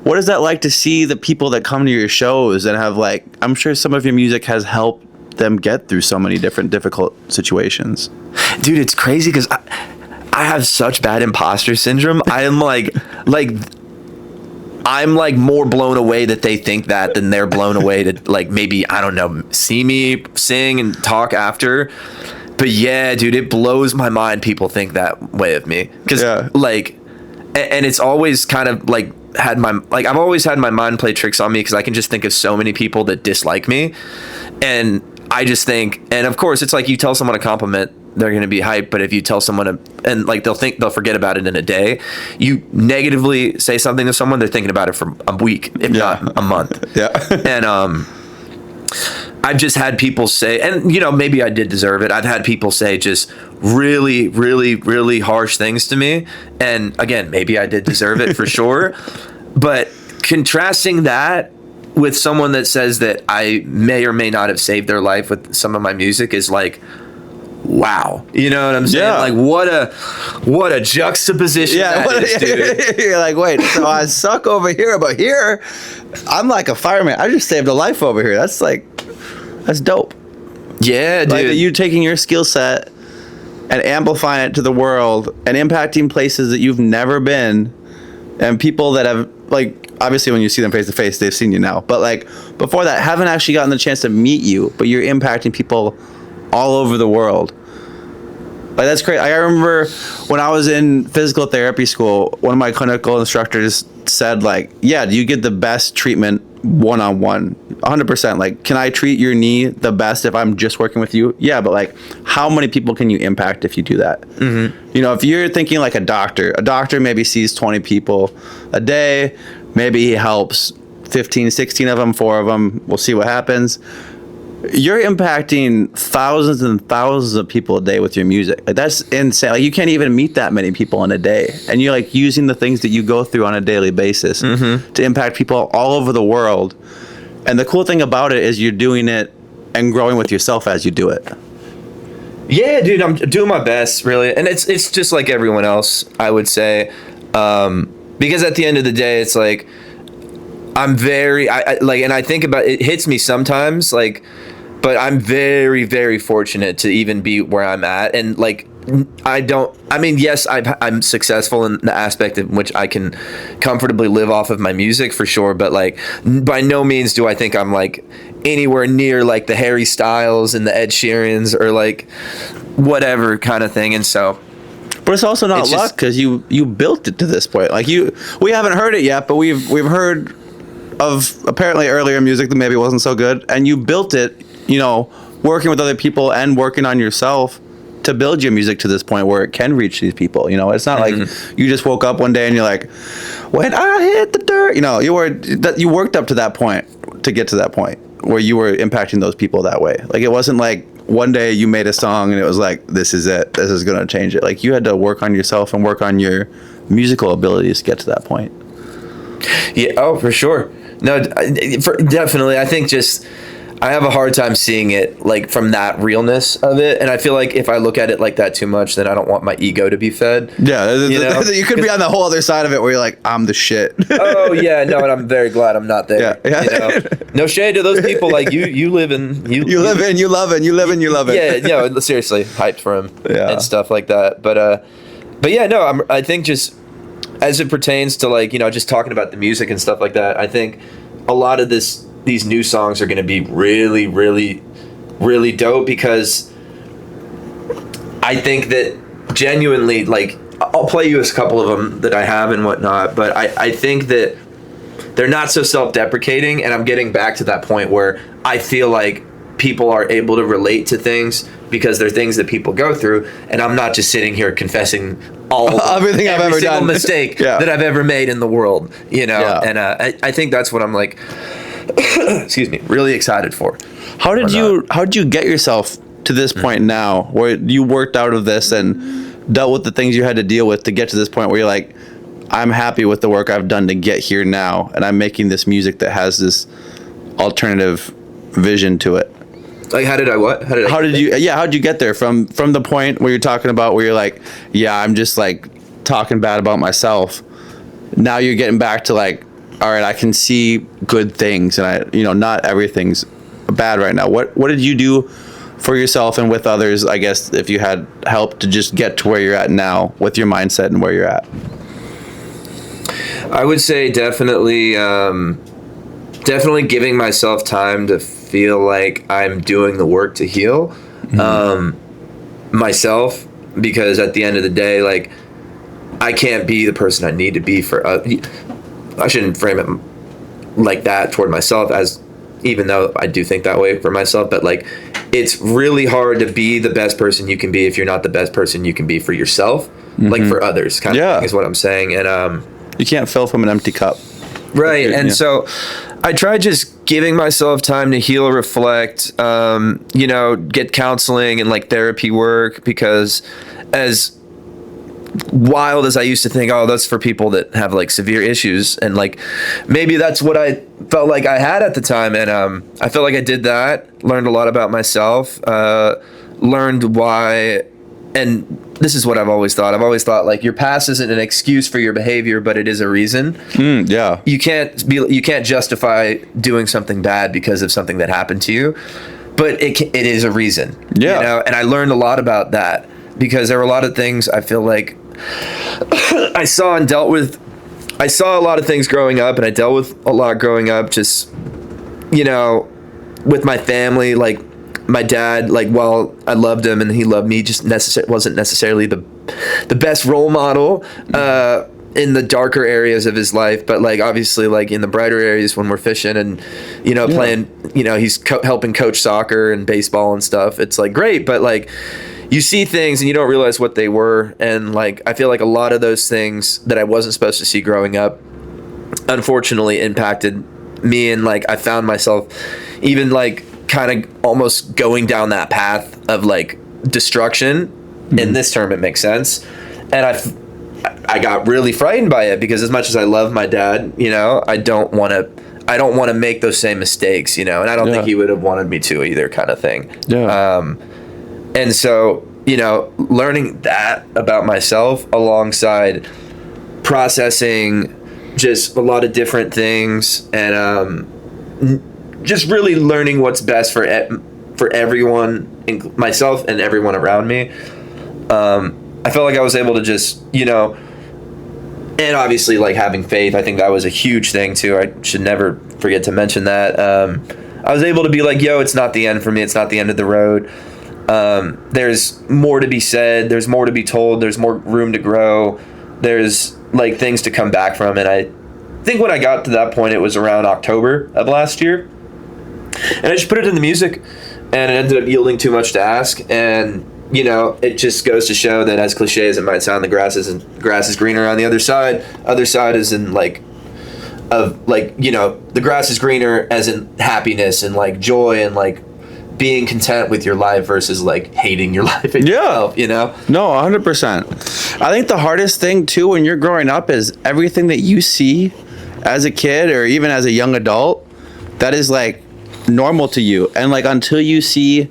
What is that like to see the people that come to your shows and have like, I'm sure some of your music has helped them get through so many different difficult situations? Dude, it's crazy because I have such bad imposter syndrome. I am I'm like more blown away that they think that than they're blown away to like maybe, I don't know, see me sing and talk after. But yeah, dude, it blows my mind people think that way of me. Because like, and it's always kind of like, I've always had my mind play tricks on me because I can just think of so many people that dislike me, and I just think, and of course it's like you tell someone a compliment, they're going to be hyped, but if you tell someone and like they'll forget about it in a day. You negatively say something to someone, they're thinking about it for a week, if not a month. And I've just had people say, and you know, maybe I did deserve it, I've had people say just really, really, really harsh things to me, and again, maybe I did deserve it for sure, but contrasting that with someone that says that I may or may not have saved their life with some of my music is like, wow, you know what I'm saying? Like what a juxtaposition that is, dude. You're like, wait, so I suck over here, but here I'm like a fireman, I just saved a life over here. That's dope. Yeah, dude. Like you taking your skill set and amplifying it to the world and impacting places that you've never been, and people that have, like, obviously when you see them face to face, they've seen you now, but like before that haven't actually gotten the chance to meet you, but you're impacting people all over the world. Like, that's great. I remember when I was in physical therapy school, one of my clinical instructors said, like, yeah, do you get the best treatment one-on-one? 100%. Like, can I treat your knee the best if I'm just working with you? Yeah, but like, how many people can you impact if you do that? You know, if you're thinking like a doctor maybe sees 20 people a day, maybe he helps 15, 16 of them, 4 of them, we'll see what happens. You're impacting thousands and thousands of people a day with your music. Like, that's insane. Like, you can't even meet that many people in a day, and you're like using the things that you go through on a daily basis to impact people all over the world. And the cool thing about it is you're doing it and growing with yourself as you do it. Yeah, dude, I'm doing my best, really, and it's just like everyone else, I would say, because at the end of the day, it's like I'm very, I like, and I think about it, hits me sometimes, like, but I'm very, very fortunate to even be where I'm at, and like, yes, I'm successful in the aspect in which I can comfortably live off of my music for sure, but like, by no means do I think I'm like anywhere near like the Harry Styles and the Ed Sheerans or like whatever kind of thing, and so. But it's also not luck, because you built it to this point. Like, we haven't heard it yet, but we've heard of apparently earlier music that maybe wasn't so good, and you built it, working with other people and working on yourself to build your music to this point where it can reach these people. It's not like you just woke up one day and you're like, when I hit the dirt, you worked up to that point to get to that point where you were impacting those people that way. Like, it wasn't like one day you made a song and it was like, this is it, this is going to change it. Like, you had to work on yourself and work on your musical abilities to get to that point. Yeah. Oh, for sure. No, definitely. I think I have a hard time seeing it like from that realness of it, and I feel like if I look at it like that too much, then I don't want my ego to be fed. Yeah, you could be on the whole other side of it where you're like, I'm the shit. Oh yeah, no, and I'm very glad I'm not there. Yeah. No shade to those people. Like you live in you love it. Yeah, no, seriously, hyped for him and stuff like that. But yeah, no, I think just as it pertains to like just talking about the music and stuff like that, I think a lot of these new songs are going to be really, really, really dope, because I think that genuinely, like, I'll play you a couple of them that I have and whatnot, but I think that they're not so self-deprecating, and I'm getting back to that point where I feel like people are able to relate to things because they're things that people go through, and I'm not just sitting here confessing everything I've ever done, mistake that I've ever made in the world, and I think that's what I'm like, excuse me, really excited for. How did you get yourself to this point now where you worked out of this and dealt with the things you had to deal with to get to this point where you're like, I'm happy with the work I've done to get here now, and I'm making this music that has this alternative vision to it? Like, how'd you get there from the point where you're talking about where you're like, yeah, I'm just like talking bad about myself. Now you're getting back to like, all right, I can see good things, and not everything's bad right now. What did you do for yourself and with others, I guess, if you had help to just get to where you're at now with your mindset and where you're at? I would say definitely giving myself time to feel like I'm doing the work to heal myself, because at the end of the day, like, I can't be the person I need to be for I shouldn't frame it like that toward myself, as even though I do think that way for myself, but like, it's really hard to be the best person you can be if you're not the best person you can be for yourself, like for others, kind of thing is what I'm saying. And you can't fill from an empty cup, right? And so I try just giving myself time to heal, reflect, get counseling and like therapy work, because as wild as I used to think, oh, that's for people that have like severe issues, and like maybe that's what I felt like I had at the time, and I felt like I did that, learned a lot about myself, learned why, and this is what I've always thought like, your past isn't an excuse for your behavior, but it is a reason. You can't justify doing something bad because of something that happened to you, but it is a reason. And I learned a lot about that, because there were a lot of things I feel like I saw and dealt with. I saw a lot of things growing up, and I dealt with a lot growing up, just, with my family. Like, my dad, like, while I loved him and he loved me, just wasn't necessarily the best role model in the darker areas of his life, but like, obviously, like, in the brighter areas when we're fishing and playing, he's helping coach soccer and baseball and stuff. It's like great, but like, you see things and you don't realize what they were. And like, I feel like a lot of those things that I wasn't supposed to see growing up, unfortunately, impacted me. And like, I found myself even like kind of almost going down that path of like destruction. In this term, it makes sense. And I got really frightened by it, because as much as I love my dad, I don't want to make those same mistakes, and I don't think he would have wanted me to either, kind of thing. And so, learning that about myself alongside processing just a lot of different things, and just really learning what's best for everyone, myself and everyone around me. I felt like I was able to just, and obviously like having faith, I think that was a huge thing too. I should never forget to mention that. I was able to be like, yo, it's not the end for me. It's not the end of the road. There's more to be said. There's more to be told. There's more room to grow. There's like things to come back from. And I think when I got to that point, it was around October of last year. And I just put it in the music, and it ended up yielding too much to ask. And, you know, it just goes to show that, as cliche as it might sound, the grass is greener on the other side. Other side is in, like, you know, the grass is greener as in happiness and, like, joy and, like, being content with your life versus, like, hating your life and yourself, you know? No, 100%. I think the hardest thing, too, when you're growing up is everything that you see as a kid or even as a young adult that is, like, normal to you. And, like, until you see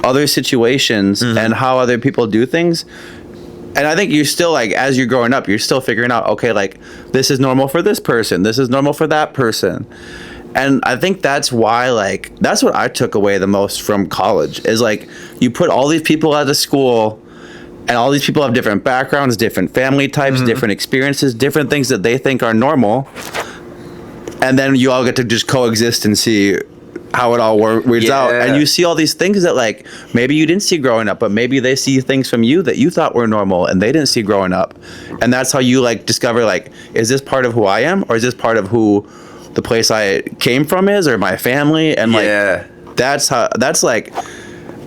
other situations and how other people do things, and I think you're still, like, as you're growing up, you're still figuring out, okay, like, this is normal for this person, this is normal for that person. And I think that's why, like, that's what I took away the most from college is, like, you put all these people out of school and all these people have different backgrounds, different family types, different experiences, different things that they think are normal, and then you all get to just coexist and see how it all weirds out. And you see all these things that, like, maybe you didn't see growing up, but maybe they see things from you that you thought were normal and they didn't see growing up. And that's how you, like, discover, like, is this part of who I am, or is this part of who the place I came from is, or my family? And like, that's like,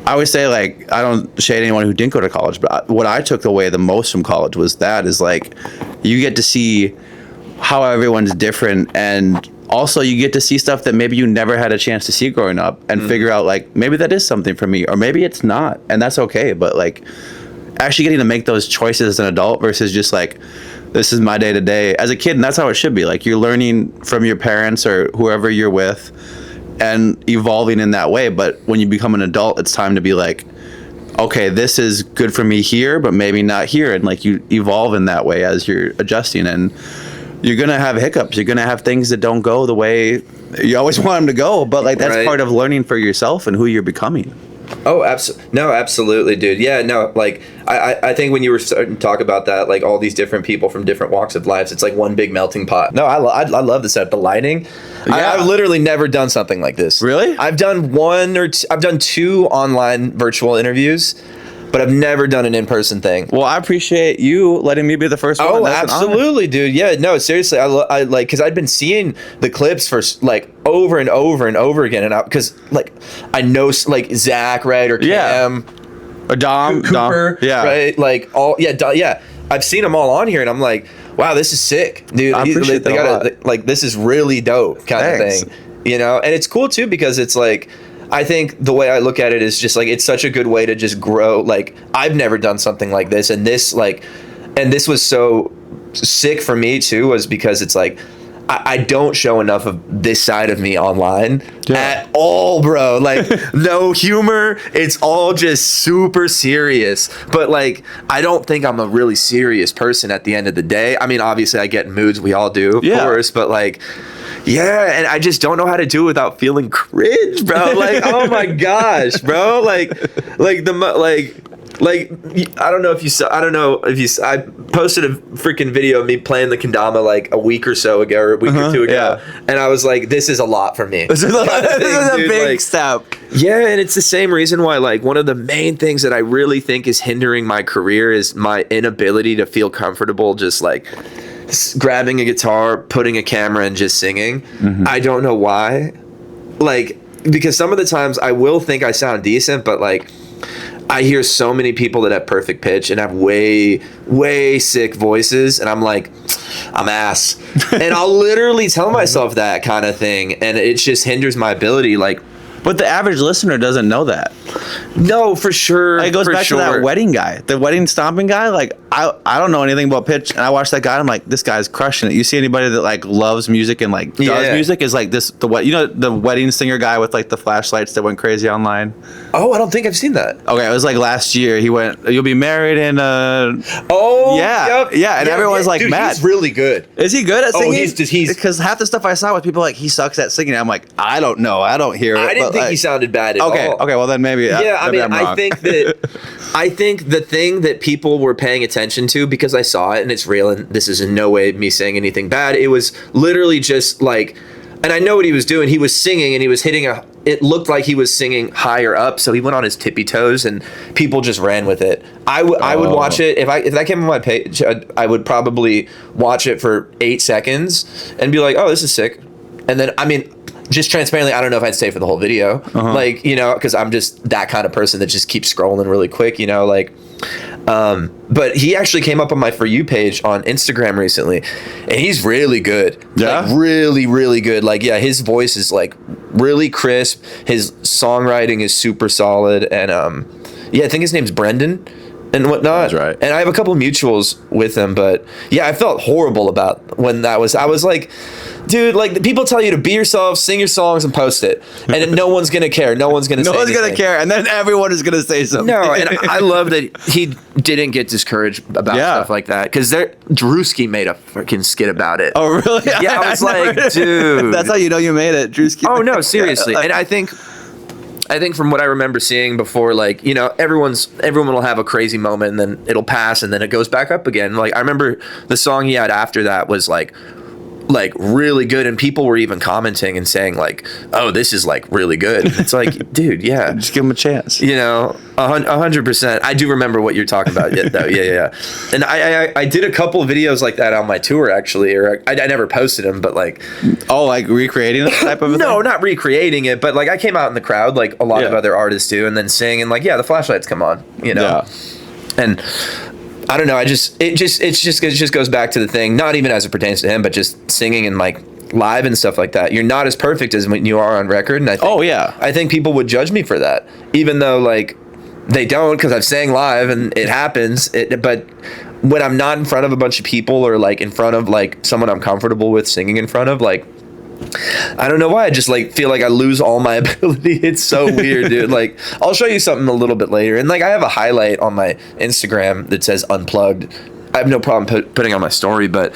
I always say, like, I don't shade anyone who didn't go to college, but what I took away the most from college was that is, like, you get to see how everyone's different, and also you get to see stuff that maybe you never had a chance to see growing up, and figure out, like, maybe that is something for me, or maybe it's not, and that's okay. But, like, actually getting to make those choices as an adult versus just, like, this is my day to day as a kid. And that's how it should be. Like, you're learning from your parents or whoever you're with and evolving in that way. But when you become an adult, it's time to be like, okay, this is good for me here, but maybe not here. And, like, you evolve in that way as you're adjusting, and you're going to have hiccups. You're going to have things that don't go the way you always want them to go. But, like, that's part of learning for yourself and who you're becoming. Oh, absolutely, dude. Yeah, no, like, I think when you were starting to talk about that, like, all these different people from different walks of life, it's like one big melting pot. No, I love this set. The lighting. Yeah. I've literally never done something like this. Really? I've done I've done 2 online virtual interviews, but I've never done an in-person thing. Well, I appreciate you letting me be the first one. Oh, absolutely, dude. Yeah, no, seriously. I like, because I'd been seeing the clips for, like, over and over and over again, and because, like, I know, like, Zach, right, or Cam, or Dom, Cooper, right, like, all, I've seen them all on here, and I'm like, wow, this is sick, dude. I appreciate that a lot. Like, this is really dope, kind of thing, you know. And it's cool too, because it's like, I think the way I look at it is just, like, it's such a good way to just grow. Like, I've never done something like this, and this was so sick for me too, was because it's like, I don't show enough of this side of me online at all, bro. Like, no humor. It's all just super serious. But, like, I don't think I'm a really serious person at the end of the day. I mean, obviously I get in moods. We all do, of course. But, like, yeah, and I just don't know how to do it without feeling cringe, bro. Like, oh my gosh, bro. Like I don't know if you saw. I posted a freaking video of me playing the kendama, like, a week or so ago, or a week or 2 ago, and I was like, "This is a lot for me. This is a big step." Yeah, and it's the same reason why, like, one of the main things that I really think is hindering my career is my inability to feel comfortable just, like, grabbing a guitar, putting a camera, and just singing. I don't know why. Like, because some of the times I will think I sound decent, but, like, I hear so many people that have perfect pitch and have way, way sick voices, and I'm like, I'm ass. And I'll literally tell myself that kind of thing, and it just hinders my ability. Like, but the average listener doesn't know that. No, for sure. It goes back to that wedding guy, the wedding stomping guy. Like, I don't know anything about pitch, and I watch that guy, and I'm like, this guy's crushing it. You see anybody that, like, loves music and, like, does music is like this, the wedding singer guy with, like, the flashlights that went crazy online. Oh, I don't think I've seen that. Okay, it was like last year. He went, "You'll be married in and everyone's like, dude, Matt, he's really good. Is he good at singing? Oh, he's because half the stuff I saw with people like, he sucks at singing. I'm like, I don't know, I don't hear it. I didn't think he sounded bad at all. Okay, well then maybe. Yeah, I mean, I think the thing that people were paying attention to, because I saw it and it's real, and this is in no way me saying anything bad. It was literally just like, and I know what he was doing. He was singing and he was hitting it looked like he was singing higher up, so he went on his tippy toes, and people just ran with it. I would watch it if that came on my page. I would probably watch it for 8 seconds and be like, "Oh, this is sick," and then just transparently, I don't know if I'd stay for the whole video, like, you know, because I'm just that kind of person that just keeps scrolling really quick, you know, like. But he actually came up on my For You page on Instagram recently, and he's really good. Yeah, like, really, really good. Like, yeah, his voice is like really crisp. His songwriting is super solid, and yeah, I think his name's Brendan and whatnot. That's right. And I have a couple mutuals with him, but yeah, I felt horrible about when that was. I was like, dude, like, the people tell you to be yourself, sing your songs, and post it, and no one's gonna care. No one's gonna. No one's gonna care, and then everyone is gonna say something. No, and I love that he didn't get discouraged about stuff like that, because Drewski made a freaking skit about it. Oh, really? Yeah, I was like, dude, that's how you know you made it, Drewski. Oh no, seriously, and I think from what I remember seeing before, like, you know, everyone will have a crazy moment, and then it'll pass, and then it goes back up again. Like, I remember the song he had after that was like really good, and people were even commenting and saying like, "Oh, this is like really good." And it's like, dude, yeah, just give him a chance. You know, 100%. I do remember what you're talking about, though. Yeah. And I did a couple of videos like that on my tour, actually, or I never posted them, but like, like recreating this type of no, thing? not recreating it, but like I came out in the crowd like a lot of other artists do, and then sing, and like, yeah, the flashlights come on, you know, and. I don't know. It just goes back to the thing, not even as it pertains to him, but just singing and like live and stuff like that. You're not as perfect as when you are on record, and I think, I think people would judge me for that, even though like they don't, because I've sang live and it happens. But when I'm not in front of a bunch of people, or like in front of like someone I'm comfortable with singing in front of, like, I don't know why, I just like feel like I lose all my ability. It's so weird, dude. Like, I'll show you something a little bit later, and like I have a highlight on my Instagram that says unplugged. I have no problem putting on my story, but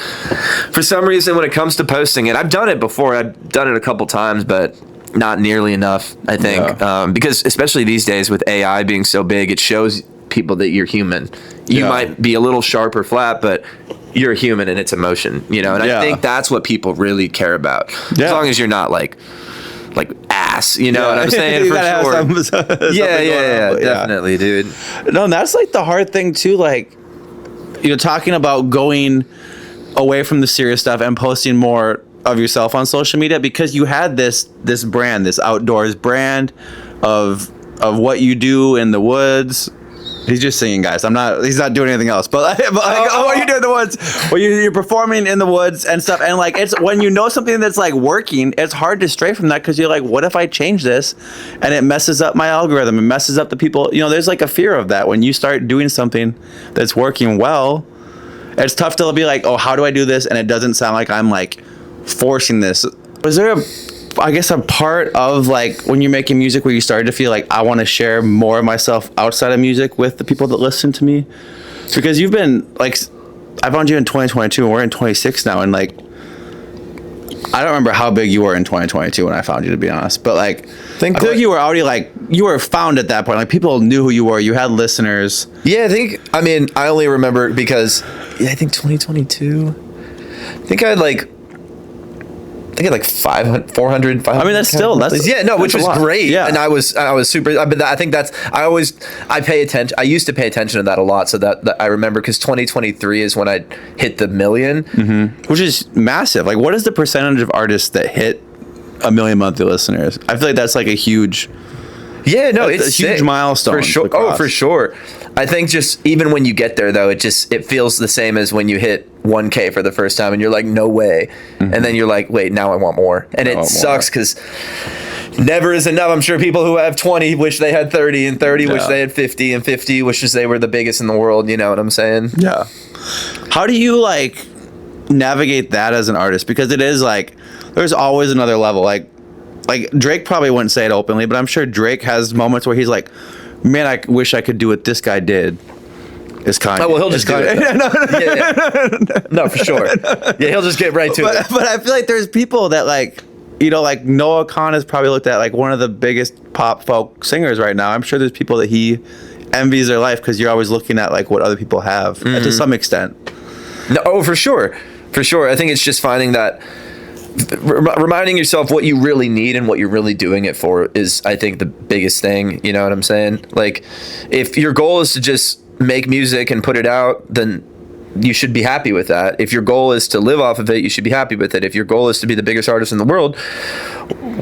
for some reason when it comes to posting it, I've done it before. I've done it a couple times, but not nearly enough, I think. Because especially these days with AI being so big, it shows people that you're human. You might be a little sharp or flat, but you're a human, and it's emotion, you know. And I think that's what people really care about. As long as you're not like ass, you know what I'm saying? For sure. Yeah, definitely, dude. No, and that's like the hard thing too. Like, you know, talking about going away from the serious stuff and posting more of yourself on social media, because you had this brand, this outdoors brand of what you do in the woods. He's just singing, guys. He's not doing anything else. But what are you doing in the woods? Well, you're performing in the woods and stuff. And like, it's when you know something that's like working, it's hard to stray from that, because you're like, what if I change this and it messes up my algorithm? It messes up the people. You know, there's like a fear of that when you start doing something that's working well. It's tough to be like, oh, how do I do this? And it doesn't sound like I'm like forcing this. Was there a part of like when you're making music where you started to feel like I want to share more of myself outside of music with the people that listen to me? Because you've been like, I found you in 2022 and we're in 26 now, and like, I don't remember how big you were in 2022 when I found you, to be honest, but like, I feel like you were already like, you were found at that point. Like, people knew who you were. You had listeners. Yeah, I only remember because I think 2022, I think I had like 500, 400, 500. I mean, that's which was great. Yeah. And I was super, but I think I pay attention. I used to pay attention to that a lot. So that I remember, because 2023 is when I hit the 1 million, which is massive. Like, what is the percentage of artists that hit 1 million monthly listeners? I feel like that's like a huge, it's a huge milestone. For sure. Oh, for sure. I think just even when you get there, though, it feels the same as when you hit 1K for the first time and you're like, no way. And then you're like, wait, now I want more. And it sucks because never is enough. I'm sure people who have 20 wish they had 30, and 30 wish they had 50, and 50 wishes they were the biggest in the world. You know what I'm saying? Yeah. How do you like navigate that as an artist? Because it is like, there's always another level. Like Drake probably wouldn't say it openly, but I'm sure Drake has moments where he's like, man, I wish I could do what this guy did. It's kind of. Oh, well, he'll just do it. No, for sure. Yeah, he'll just get right to it. But I feel like there's people that like, you know, like Noah Khan is probably looked at like one of the biggest pop folk singers right now. I'm sure there's people that he envies their life, because you're always looking at like what other people have to some extent. No, for sure. For sure. I think it's just finding that reminding yourself what you really need and what you're really doing it for is, I think, the biggest thing. You know what I'm saying? Like, if your goal is to just make music and put it out, then you should be happy with that. If your goal is to live off of it, you should be happy with it. If your goal is to be the biggest artist in the world,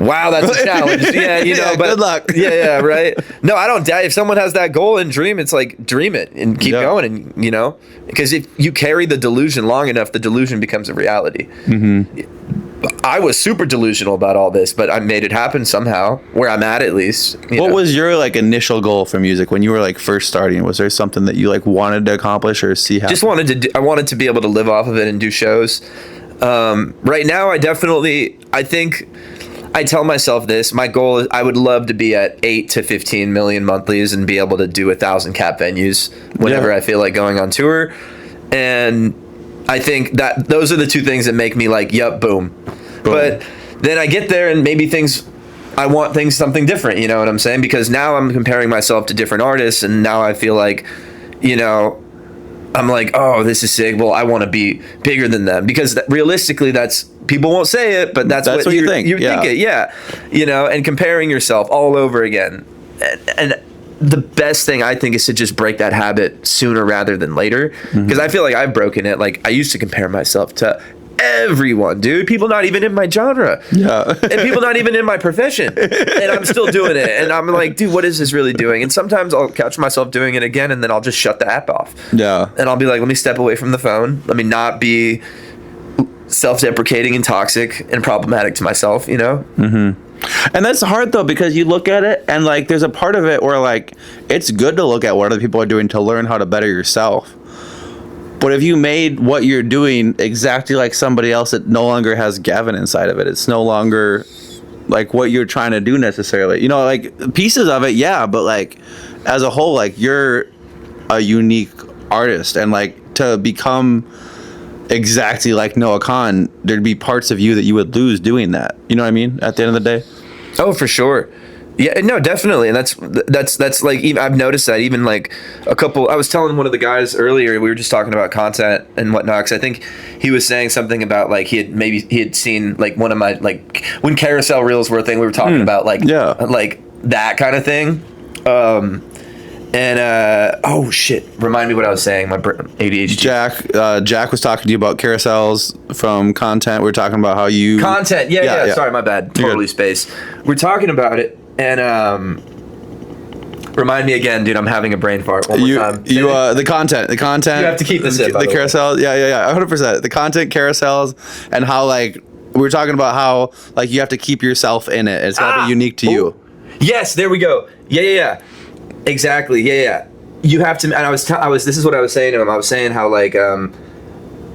wow, that's a challenge. Yeah, you know, but good luck. Yeah, right. No, I don't doubt if someone has that goal and dream, it's like, dream it and keep going. And, you know, because if you carry the delusion long enough, the delusion becomes a reality. I was super delusional about all this, but I made it happen somehow, where I'm at least. What was your like initial goal for music when you were like first starting? Was there something that you like wanted to accomplish or see happen? Just I wanted to be able to live off of it and do shows. Right now, I think I tell myself this. My goal is I would love to be at 8 to 15 million monthlies and be able to do 1,000 cap venues whenever I feel like going on tour. And I think that those are the two things that make me like, yep, boom. But then I get there and maybe I want something different, you know what I'm saying? Because now I'm comparing myself to different artists, and now I feel like, you know, I'm like, oh, this is sick. Well, I want to be bigger than them, because realistically, people won't say it, but that's what you think. You think it, yeah. You know, and comparing yourself all over again. And the best thing, I think, is to just break that habit sooner rather than later, because I feel like I've broken it. Like, I used to compare myself to everyone, dude. People not even in my genre, and people not even in my profession, and I'm still doing it. And I'm like, dude, what is this really doing? And sometimes I'll catch myself doing it again, and then I'll just shut the app off. And I'll be like, let me step away from the phone. Let me not be self-deprecating and toxic and problematic to myself, you know? And that's hard though, because you look at it and like there's a part of it where like it's good to look at what other people are doing to learn how to better yourself. But if you made what you're doing exactly like somebody else, it no longer has Gavin inside of it. It's no longer like what you're trying to do necessarily. You know, like pieces of it, yeah, but like as a whole, like you're a unique artist, and like to become exactly like Noah Khan, there'd be parts of you that you would lose doing that. You know what I mean? At the end of the day. Oh, for sure. Yeah, no, definitely. And that's like, even I've noticed that even like I was telling one of the guys earlier, we were just talking about content and whatnot, because I think he was saying something about like he had seen like one of my, like when carousel reels were a thing, we were talking about like that kind of thing. Oh shit, remind me what I was saying. My ADHD. Jack was talking to you about carousels from content. We were talking about how you content. Yeah. Sorry, my bad. Totally space. We're talking about it, and remind me again, dude. I'm having a brain fart. One more time. The content. You have to keep this in. The carousel. Yeah. 100%. The content carousels, and how like we were talking about how like you have to keep yourself in it. It's got to be unique to you. Yes, there we go. Yeah. Exactly. Yeah. You have to. And this is what I was saying to him. I was saying how like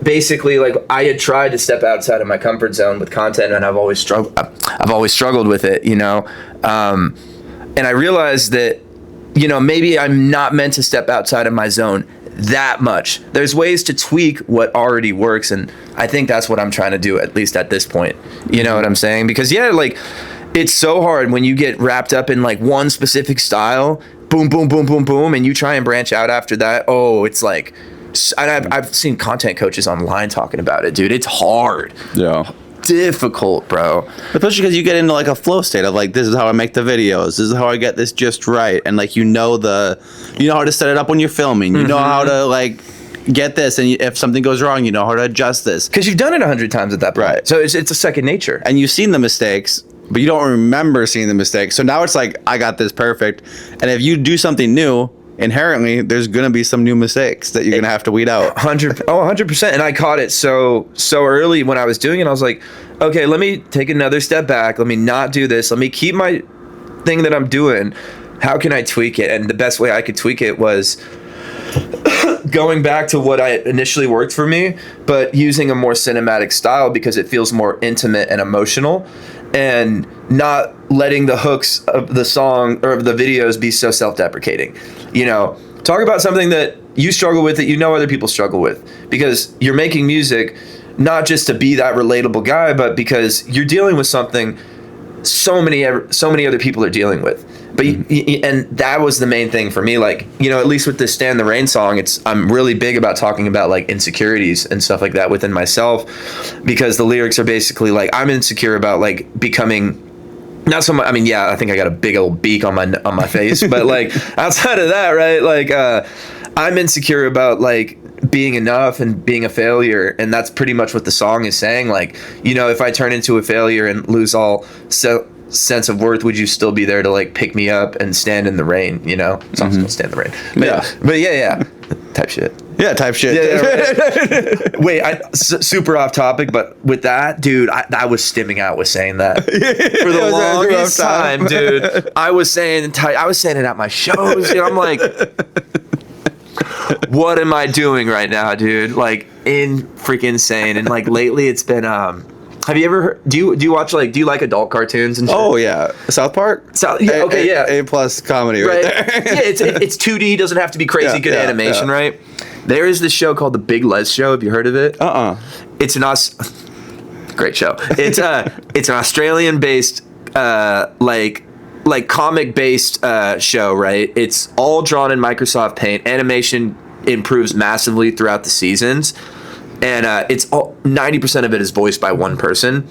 basically like I had tried to step outside of my comfort zone with content, and I've always struggled with it, you know. And I realized that, you know, maybe I'm not meant to step outside of my zone that much. There's ways to tweak what already works, and I think that's what I'm trying to do, at least at this point. You know what I'm saying? Because like it's so hard when you get wrapped up in like one specific style. Boom, boom, boom, boom, boom, and you try and branch out after that. Oh, it's like, and I've seen content coaches online talking about it, dude. It's hard. Yeah. Difficult, bro. Especially because you get into like a flow state of like, this is how I make the videos. This is how I get this just right. And like, you know how to set it up when you're filming. You know how to like get this, and if something goes wrong, you know how to adjust this. Because you've done it 100 times at that point. Right. So it's a second nature. And you've seen the mistakes, but you don't remember seeing the mistakes. So now it's like, I got this perfect. And if you do something new, inherently, there's going to be some new mistakes that you're going to have to weed out. 100%. And I caught it so early when I was doing it. I was like, okay, let me take another step back. Let me not do this. Let me keep my thing that I'm doing. How can I tweak it? And the best way I could tweak it was going back to what I initially worked for me, but using a more cinematic style, because it feels more intimate and emotional, and not letting the hooks of the song or of the videos be so self-deprecating. You know, talk about something that you struggle with, that you know other people struggle with, because you're making music not just to be that relatable guy, but because you're dealing with something so many other people are dealing with. But and that was the main thing for me. Like, you know, at least with this Stand the Rain song, I'm really big about talking about like insecurities and stuff like that within myself, because the lyrics are basically like, I'm insecure about like becoming, not so much, I mean, yeah, I think I got a big old beak on my face, but like outside of that, right? Like, I'm insecure about like being enough and being a failure, and that's pretty much what the song is saying. Like, you know, if I turn into a failure and lose all sense of worth, would you still be there to like pick me up and stand in the rain? You know, songs called Stand in the Rain. But yeah, type shit. Yeah, type shit. Yeah, right. Wait, super off topic, but with that, dude, I was stimming out with saying that for the longest time, dude. I was saying it at my shows. You know, I'm like, what am I doing right now, dude? Like, freaking insane. And like lately, it's been have you ever heard, do you watch like, do you like adult cartoons and shit? Oh yeah, South Park. A+ comedy, right there. Yeah, it's 2D, doesn't have to be crazy good animation, right? There is this show called The Big Les Show. Have you heard of it? It's great show. It's an Australian-based like comic-based show, right? It's all drawn in Microsoft Paint. Animation improves massively throughout the seasons. And it's all 90% of it is voiced by one person.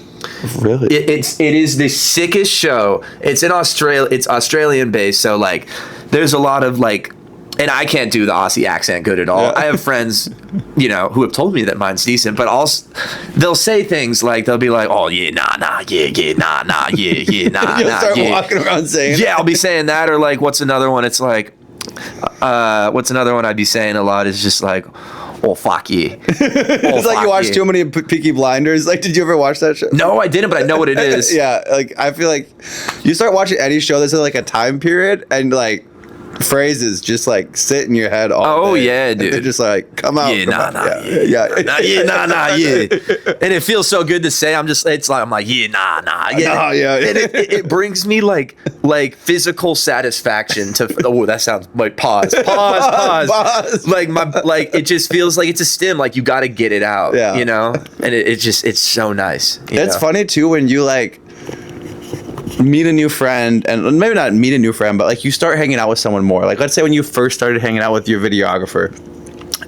Really? It is the sickest show. It's in Australia. It's Australian based, so like there's a lot of like, and I can't do the Aussie accent good at all. Yeah. I have friends, you know, who have told me that mine's decent, but also they'll say things like, they'll be like, oh yeah, nah, yeah, nah, yeah, nah, You'll start walking around saying, yeah, I'll be saying that, or like, what's another one? It's like, what's another one I'd be saying a lot is just like, oh fuck yeah. It's like you watch too many Peaky Blinders. Like, did you ever watch that show? No, I didn't, but I know what it is. Yeah, like I feel like you start watching any show that's in like a time period, and like phrases just like sit in your head all day. Yeah, dude. They're just like, come out. Yeah, nah, yeah. And it feels so good to say. I'm like, yeah, nah. Yeah. And it brings me like physical satisfaction to, oh, that sounds like pause. Like it just feels like it's a stim, like you got to get it out, you know? And it's so nice. It's funny too when you like meet a new friend, and maybe not meet a new friend, but like you start hanging out with someone more. Like let's say when you first started hanging out with your videographer,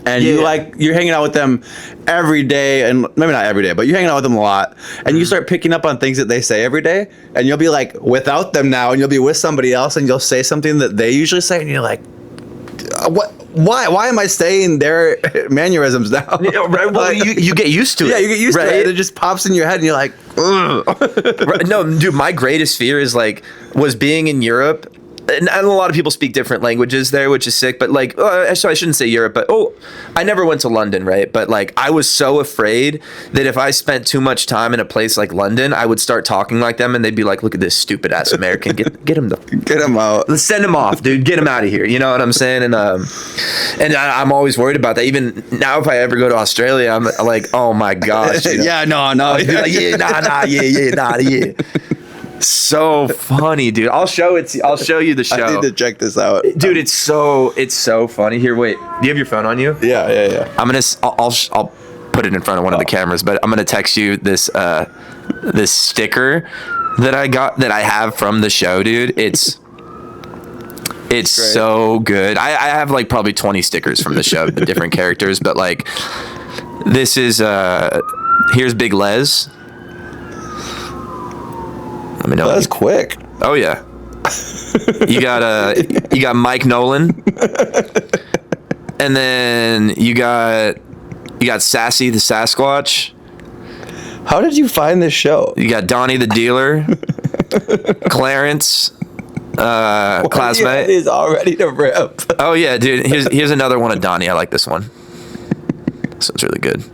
and you're hanging out with them every day, and maybe not every day, but you're hanging out with them a lot, and you start picking up on things that they say every day, and you'll be like without them now, and you'll be with somebody else, and you'll say something that they usually say, and you're like, what? Why am I saying their mannerisms now? Right, well, you get used to it. Yeah, you get used to it. It just pops in your head, and you're like, ugh. Right, no, dude, my greatest fear was being in Europe. And a lot of people speak different languages there, which is sick. But like, so I shouldn't say Europe, but I never went to London, right? But like, I was so afraid that if I spent too much time in a place like London, I would start talking like them, and they'd be like, "Look at this stupid ass American, get him out, let's send him off, dude, get him out of here." You know what I'm saying? And I'm always worried about that. Even now, if I ever go to Australia, I'm like, oh my gosh, you know? Yeah, no, like, yeah. So funny, dude. I'll show you the show. I need to check this out, dude. It's so funny. Here, wait. Do you have your phone on you? Yeah. I'll put it in front of one of the cameras, but I'm gonna text you this sticker that I have from the show, dude. It's so good. I have like probably 20 stickers from the show, the different characters, but like this is here's Big Les. Let me know. That's quick. Oh yeah. You got Mike Nolan, and then you got Sassy the Sasquatch. How did you find this show? You got Donnie the Dealer, Clarence, classmate. Is all ready to rip. Oh yeah, dude. Here's another one of Donnie. I like this one. This one's really good.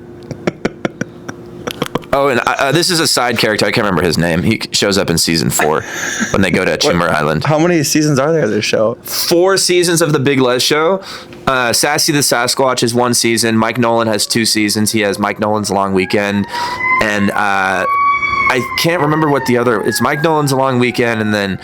Oh, and this is a side character. I can't remember his name. He shows up in season 4 when they go to Chimmer Island. How many seasons are there of this show? 4 seasons of The Big Les Show. Sassy the Sasquatch is 1 season. Mike Nolan has 2 seasons. He has Mike Nolan's Long Weekend. And I can't remember what the other. It's Mike Nolan's A Long Weekend, and then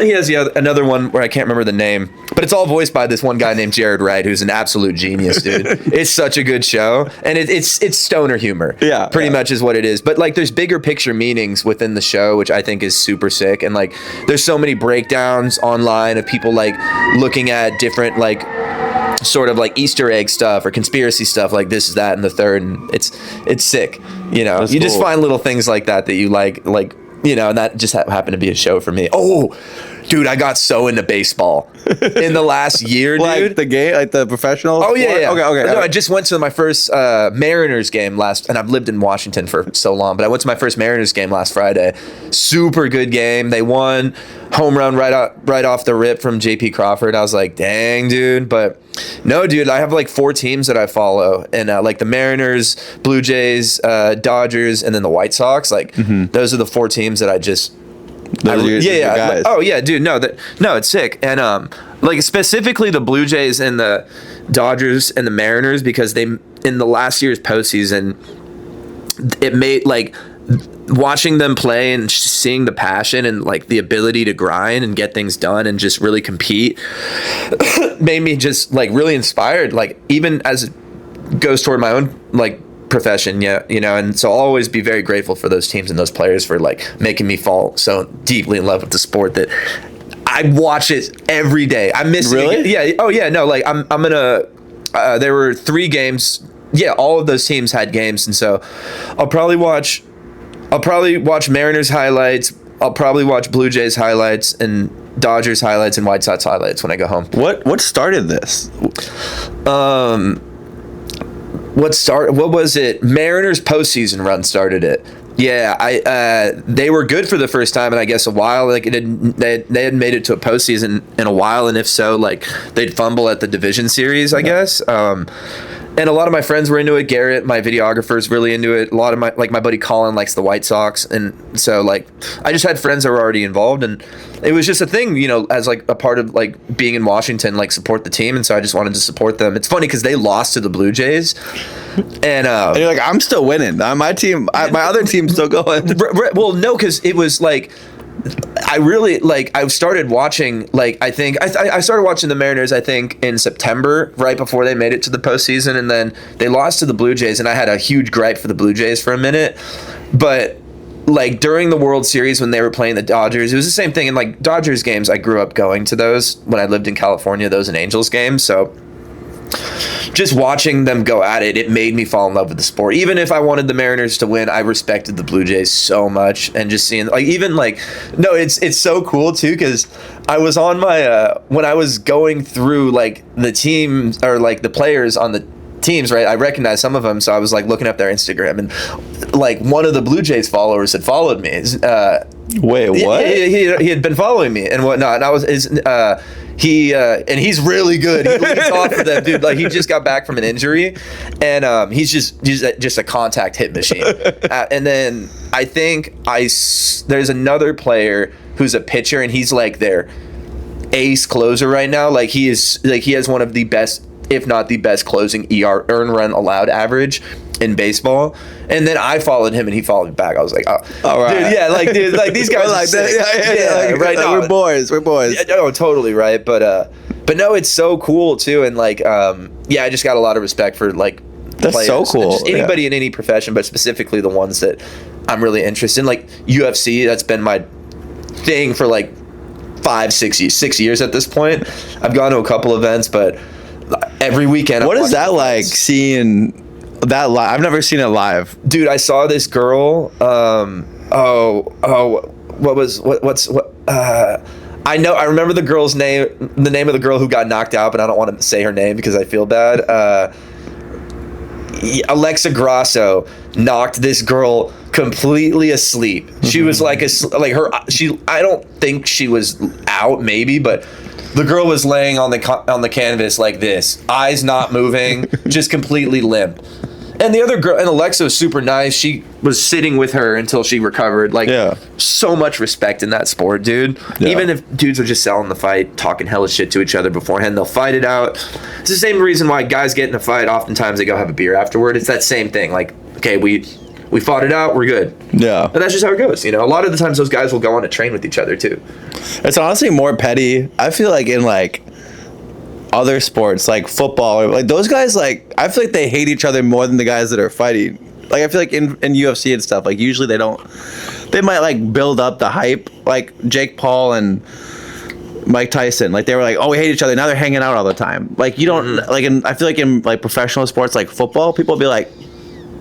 he has another one where I can't remember the name. But it's all voiced by this one guy named Jared Wright, who's an absolute genius, dude. It's such a good show, and it's stoner humor. Yeah, pretty much is what it is. But like, there's bigger picture meanings within the show, which I think is super sick. And like, there's so many breakdowns online of people like looking at different like sort of like Easter egg stuff or conspiracy stuff, like this, that, and the third, and it's sick. You know, that's just find little things like that you like, you know, and that just happened to be a show for me. Oh, dude, I got so into baseball in the last year, dude. Like the game, like the professional? Oh, yeah, yeah. Okay. No, I just went to my first Mariners game and I've lived in Washington for so long, but I went to my first Mariners game last Friday. Super good game. They won. Home run right off the rip from JP Crawford. I was like, dang, dude. But no, dude, I have like 4 teams that I follow, and like the Mariners, Blue Jays, Dodgers, and then the White Sox. Like those are the 4 teams that I just. Guys. Oh yeah, dude. No, it's sick. And like specifically the Blue Jays and the Dodgers and the Mariners, because they in the last year's postseason, it made like watching them play and seeing the passion and like the ability to grind and get things done and just really compete made me just like really inspired, like even as it goes toward my own like profession. Yeah, you know, and so I'll always be very grateful for those teams and those players for like making me fall so deeply in love with the sport that I watch it every day. I miss it. Yeah. Oh yeah, no, like I'm gonna there were 3 games. Yeah, all of those teams had games, and so I'll probably watch Mariners highlights. I'll probably watch Blue Jays highlights and Dodgers highlights and White Sox highlights when I go home. What started this? What was it? Mariners postseason run started it. Yeah, they were good for the first time in I guess a while. Like they hadn't made it to a postseason in a while, and if so, like they'd fumble at the division series, I guess. And a lot of my friends were into it. Garrett, my videographer's really into it. A lot of my buddy Colin likes the White Sox, and so like I just had friends that were already involved, and it was just a thing, you know, as like a part of like being in Washington, like support the team, and so I just wanted to support them. It's funny because they lost to the Blue Jays, and you're like, I'm still winning. My team, my other team's still going. Well, no, because it was like. I started watching, like, I think I started watching the Mariners, I think, in September, right before they made it to the postseason, and then they lost to the Blue Jays, and I had a huge gripe for the Blue Jays for a minute, but like during the World Series when they were playing the Dodgers, it was the same thing. In like Dodgers games, I grew up going to those when I lived in California, those and Angels games, so just watching them go at it, it made me fall in love with the sport. Even if I wanted the Mariners to win, I respected the Blue Jays so much, and just seeing like even like no, it's so cool too, because I was on my when I was going through like the teams or like the players on the teams, right? I recognized some of them, so I was like looking up their Instagram, and like one of the Blue Jays followers had followed me. Wait, what? He had been following me and whatnot, and I was and he's really good. He leads off for them, dude. Like he just got back from an injury, and he's just a contact hit machine. And then I think there's another player who's a pitcher, and he's like their ace closer right now. Like he has one of the best, if not the best, closing earn run allowed average in baseball. And then I followed him and he followed me back. I was like, oh, all right. Dude, like these guys like are sick. Yeah, right. No, we're boys. Yeah, no, totally right. But no, it's so cool too. And like, I just got a lot of respect for like that's players. So cool. Just anybody in any profession, but specifically the ones that I'm really interested in. Like UFC, that's been my thing for like 6 years at this point. I've gone to a couple events, but every weekend. What is that like seeing that live? I've never seen it live. Dude, I saw this girl. I remember the girl's name, the name of the girl who got knocked out, but I don't want to say her name because I feel bad. Alexa Grasso knocked this girl completely asleep. She was like I don't think she was out, maybe, but the girl was laying on the canvas like this, eyes not moving, just completely limp. And the other girl, and Alexa was super nice. She was sitting with her until she recovered. Like, so much respect in that sport, dude. Yeah. Even if dudes are just selling the fight, talking hella shit to each other beforehand, they'll fight it out. It's the same reason why guys get in a fight. Oftentimes they go have a beer afterward. It's that same thing. Like, okay, we fought it out, we're good. Yeah. And that's just how it goes, you know. A lot of the times those guys will go on to train with each other too. It's honestly more petty. I feel like in like other sports like football, or like those guys, like I feel like they hate each other more than the guys that are fighting. Like I feel like in UFC and stuff, like usually they might like build up the hype, like Jake Paul and Mike Tyson, like they were like, oh, we hate each other. Now they're hanging out all the time. Like you don't like I feel like in like professional sports like football, people will be like,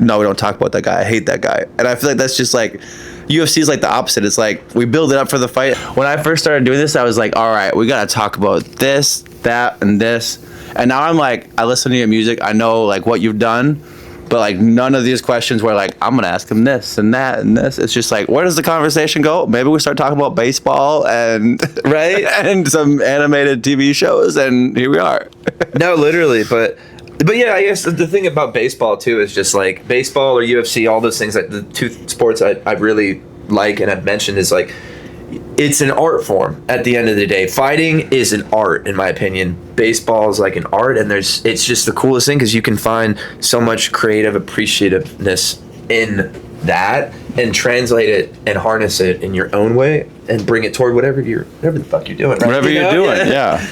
no, we don't talk about that guy. I hate that guy. And I feel like that's just like UFC is like the opposite. It's like we build it up for the fight. When I first started doing this, I was like, all right, we gotta talk about this, that, and this. And now I'm like, I listen to your music. I know like what you've done. But like none of these questions were like, I'm gonna ask him this and that and this. It's just like, where does the conversation go? Maybe we start talking about baseball and right and some animated TV shows, and here we are. No, literally, but yeah, I guess the thing about baseball too is just like baseball or UFC, all those things, like the two sports I really like and I've mentioned is like it's an art form at the end of the day. Fighting is an art, in my opinion. Baseball is like an art, and it's just the coolest thing because you can find so much creative appreciativeness in that and translate it and harness it in your own way and bring it toward whatever the fuck you're doing. Right? Whatever you're doing, yeah.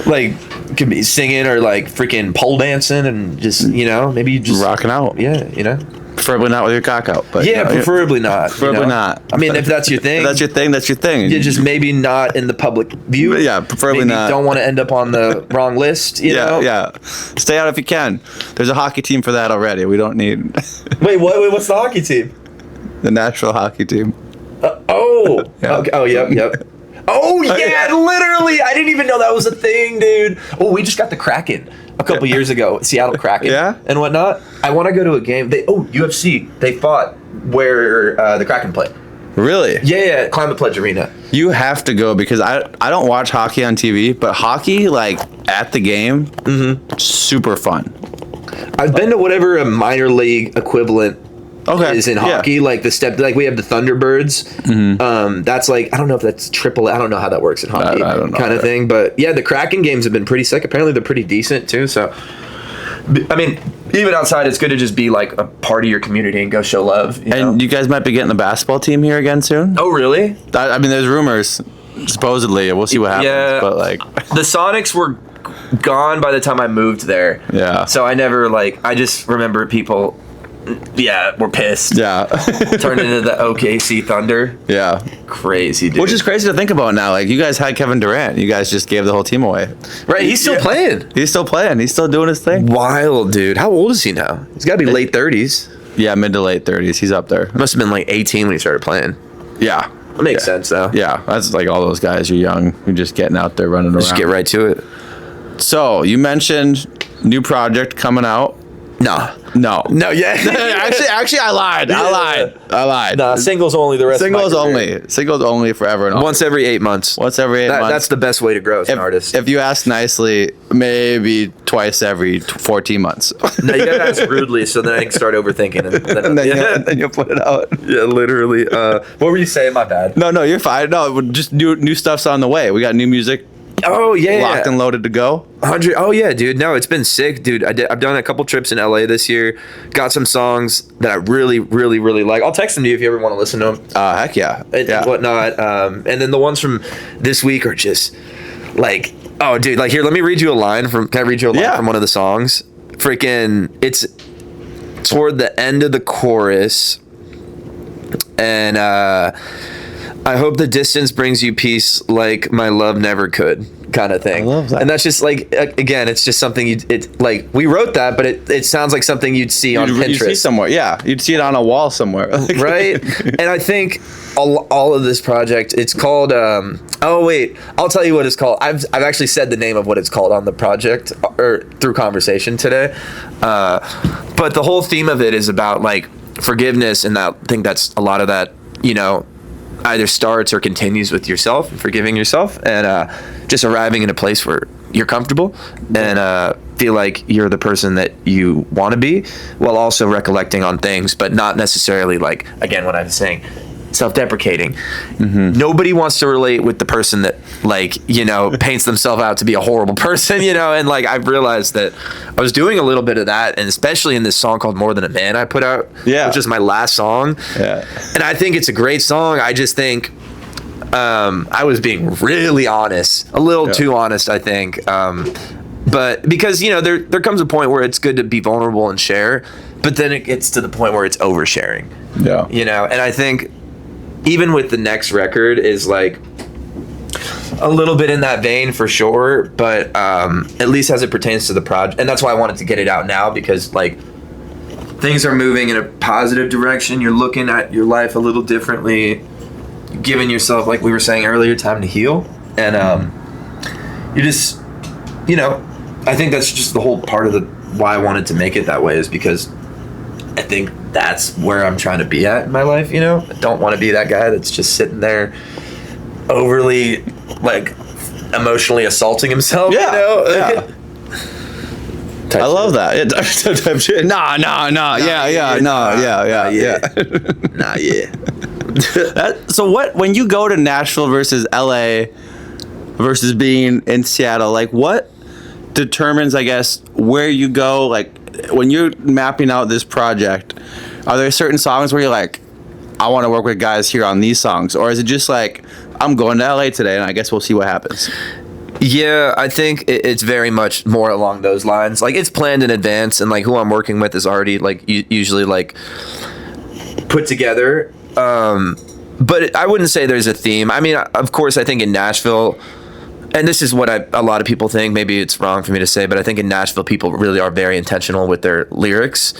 Like, could be singing or like freaking pole dancing and just, you know, maybe you just rocking out. Yeah, you know. Preferably not with your cock out, but yeah, preferably not. Preferably not. I mean, if that's your thing, if that's your thing. That's your thing. You just maybe not in the public view. Yeah, preferably maybe not. Don't want to end up on the wrong list. You know? Yeah. Stay out if you can. There's a hockey team for that already. We don't need. Wait, what's the hockey team? The national hockey team. Yeah. Okay. Oh, yep. Oh yeah, literally. I didn't even know that was a thing, dude. Oh, we just got the Kraken a couple years ago, Seattle Kraken, and whatnot. I want to go to a game. UFC. They fought where the Kraken played. Really? Yeah, Climate Pledge Arena. You have to go because I don't watch hockey on TV, but hockey like at the game, super fun. I've been to whatever a minor league equivalent is in hockey, like like we have the Thunderbirds. That's like, I don't know if that's triple. I don't know how that works in hockey, I don't know kind of thing. But yeah, the Kraken games have been pretty sick. Apparently, they're pretty decent too. So, I mean, even outside, it's good to just be like a part of your community and go show love. You know? You guys might be getting the basketball team here again soon. Oh, really? I mean, there's rumors. Supposedly, we'll see what happens. Yeah, but like the Sonics were gone by the time I moved there. Yeah. So I never I just remember people. Yeah, we're pissed. Yeah. Turned into the OKC Thunder. Yeah. Crazy, dude. Which is crazy to think about now. Like, you guys had Kevin Durant. You guys just gave the whole team away. Right, he's still playing. He's still playing. He's still doing his thing. Wild, dude. How old is he now? He's got to be late 30s. Yeah, mid to late 30s. He's up there. Must have been like 18 when he started playing. Yeah. That makes sense, though. Yeah, that's like all those guys. You're young. You're just getting out there running around. Just get right to it. So, you mentioned new project coming out. No, yeah. actually, I lied. Nah, singles only the rest singles of my career. Singles only forever and always. Once every 8 months. Once every 8 months. That's the best way to grow as an artist. If you ask nicely, maybe twice every 14 months. No, you gotta ask rudely, so then I can start overthinking, and then you'll put it out. Yeah, literally. What were you saying? My bad. No, you're fine. No, just new stuff's on the way. We got new music. Oh yeah, locked and loaded to go. 100. Oh yeah, dude. No, it's been sick, dude. I've done a couple trips in LA this year. Got some songs that I really, really, really like. I'll text them to you if you ever want to listen to them. Heck yeah, and whatnot. And then the ones from this week are just like, oh, dude. Like here, let me read you a line from. Can I read you a line from one of the songs? Freaking, it's toward the end of the chorus, and I hope the distance brings you peace like my love never could, kind of thing. I love that. And that's just like, again, it's just something we wrote that, but it sounds like something you'd see on Pinterest. You'd see somewhere, yeah. You'd see it on a wall somewhere. Right? And I think all of this project, it's called, oh wait, I'll tell you what it's called. I've actually said the name of what it's called on the project, or through conversation today. But the whole theme of it is about like forgiveness, and I think that's a lot of that, you know, either starts or continues with yourself, forgiving yourself, and just arriving in a place where you're comfortable and feel like you're the person that you want to be, while also recollecting on things, but not necessarily like, again, what I was saying, self-deprecating. Nobody wants to relate with the person that, like, you know, paints themselves out to be a horrible person, you know. And like I've realized that I was doing a little bit of that, and especially in this song called More Than a Man I put out, which is my last song. And I think it's a great song. I just think I was being really honest, a little too honest, I think. But because, you know, there comes a point where it's good to be vulnerable and share, but then it gets to the point where it's oversharing. You know, and I think even with the next record is like a little bit in that vein for sure, but at least as it pertains to the project, and that's why I wanted to get it out now, because like things are moving in a positive direction. You're looking at your life a little differently, giving yourself, like we were saying earlier, time to heal, and you just, you know, I think that's just the whole part of the why I wanted to make it that way, is because I think that's where I'm trying to be at in my life, you know? I don't want to be that guy that's just sitting there overly, like, emotionally assaulting himself, you know? I love that. So when you go to Nashville versus LA versus being in Seattle, like what determines, I guess, where you go? Like when you're mapping out this project, are there certain songs where you're like, I want to work with guys here on these songs? Or is it just like, I'm going to LA today and I guess we'll see what happens? Yeah, I think it's very much more along those lines. Like it's planned in advance, and like who I'm working with is already like usually like put together. But I wouldn't say there's a theme. I mean, of course, I think in Nashville, and this is what a lot of people think, maybe it's wrong for me to say, but I think in Nashville, people really are very intentional with their lyrics.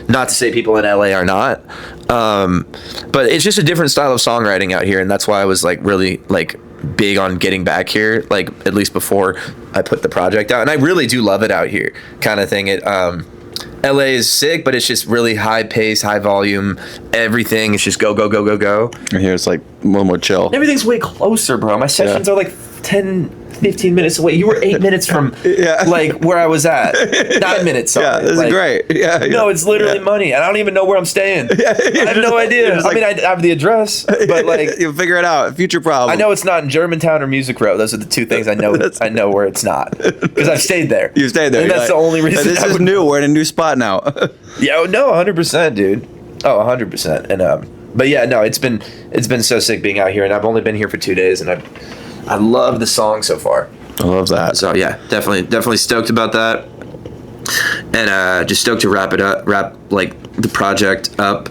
Not to say people in LA are not. But it's just a different style of songwriting out here. And that's why I was like really like big on getting back here, like at least before I put the project out. And I really do love it out here, kind of thing. LA is sick, but it's just really high pace, high volume. Everything is just go, go, go, go, go. And here it's like a little more chill. Everything's way closer, bro. My sessions are like 10, 15 minutes away. You were 8 minutes from like where I was at. 9 minutes. Sorry. Yeah, this like, is great. No, it's literally money. And I don't even know where I'm staying. I have no idea. I mean, I have the address, but like you'll figure it out. Future problem. I know it's not in Germantown or Music Row. Those are the two things I know. I know where it's not because I've stayed there. You stayed there. And that's the only reason. This is new. We're in a new spot now. Yeah, no, 100%, dude. Oh, 100%. And but yeah, no, it's been so sick being out here, and I've only been here for 2 days, and I love the song so far. I love that. So yeah, definitely stoked about that, and just stoked to wrap like the project up,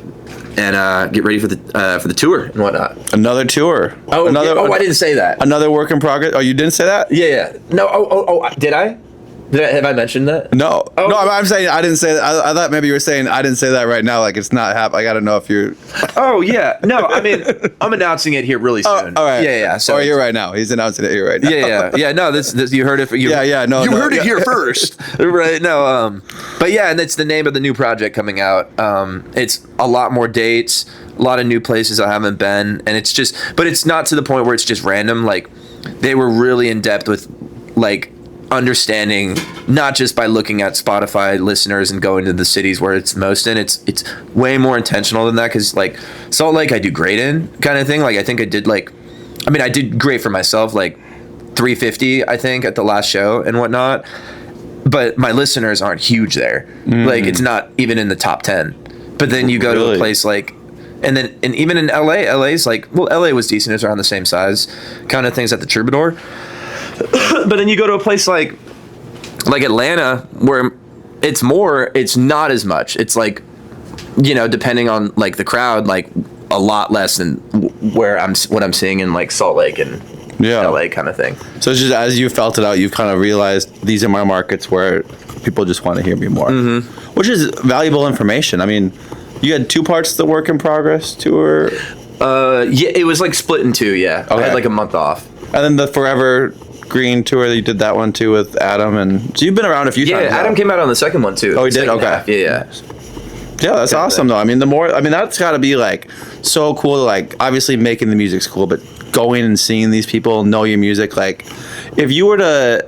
and get ready for the tour and whatnot. Another tour. I didn't say that. Another work in progress. Oh, you didn't say that? Yeah. No. Did I? Have I mentioned that? No. Oh. No, I'm saying I didn't say that. I thought maybe you were saying I didn't say that right now. Like it's not happening. I got to know if you're. Oh, yeah. No, I mean, I'm announcing it here really soon. All right. Yeah. So you're right now. He's announcing it here right now. Yeah. No, this you heard it. No. You heard it here first. Right. No. But yeah, and it's the name of the new project coming out. It's a lot more dates, a lot of new places I haven't been, and it's just, but it's not to the point where it's just random. Like they were really in depth with, like, understanding, not just by looking at Spotify listeners and going to the cities where it's most in. It's way more intentional than that, because like Salt Lake I do great in, kind of thing. Like I think I did great for myself, like 350 I think at the last show and whatnot, but my listeners aren't huge there. Like it's not even in the top 10. But then you go to a place like, and even in LA's like, well, LA was decent, it's around the same size kind of things at the Troubadour. But then you go to a place like Atlanta, where it's not as much. It's like, you know, depending on like the crowd, like a lot less than what I'm seeing in like Salt Lake and LA kind of thing. So it's just as you felt it out, you've kind of realized these are my markets where people just want to hear me more, which is valuable information. I mean, you had 2 parts to the work in progress tour. Yeah, it was like split in 2. Yeah, okay. I had like a month off, and then the Forever Green tour, you did that one too with Adam, and so you've been around a few times. Yeah, Adam came out on the second one too. Oh, he did? Okay. Yeah, that's awesome though. I mean, that's got to be like so cool. Like, obviously making the music's cool, but going and seeing these people know your music. Like, if you were to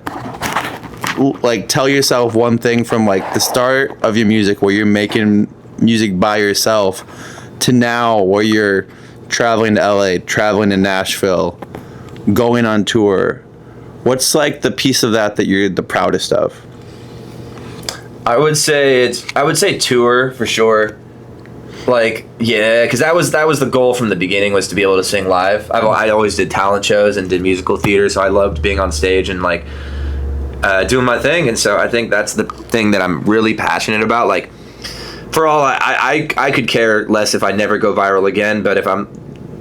like tell yourself one thing from like the start of your music, where you're making music by yourself, to now where you're traveling to LA, traveling to Nashville, going on tour. What's like the piece of that you're the proudest of? I would say tour for sure. Like, yeah, because that was the goal from the beginning, was to be able to sing live. I always did talent shows and did musical theater, so I loved being on stage and like doing my thing. And so I think that's the thing that I'm really passionate about. Like, for all I could care less if I never go viral again, but if I'm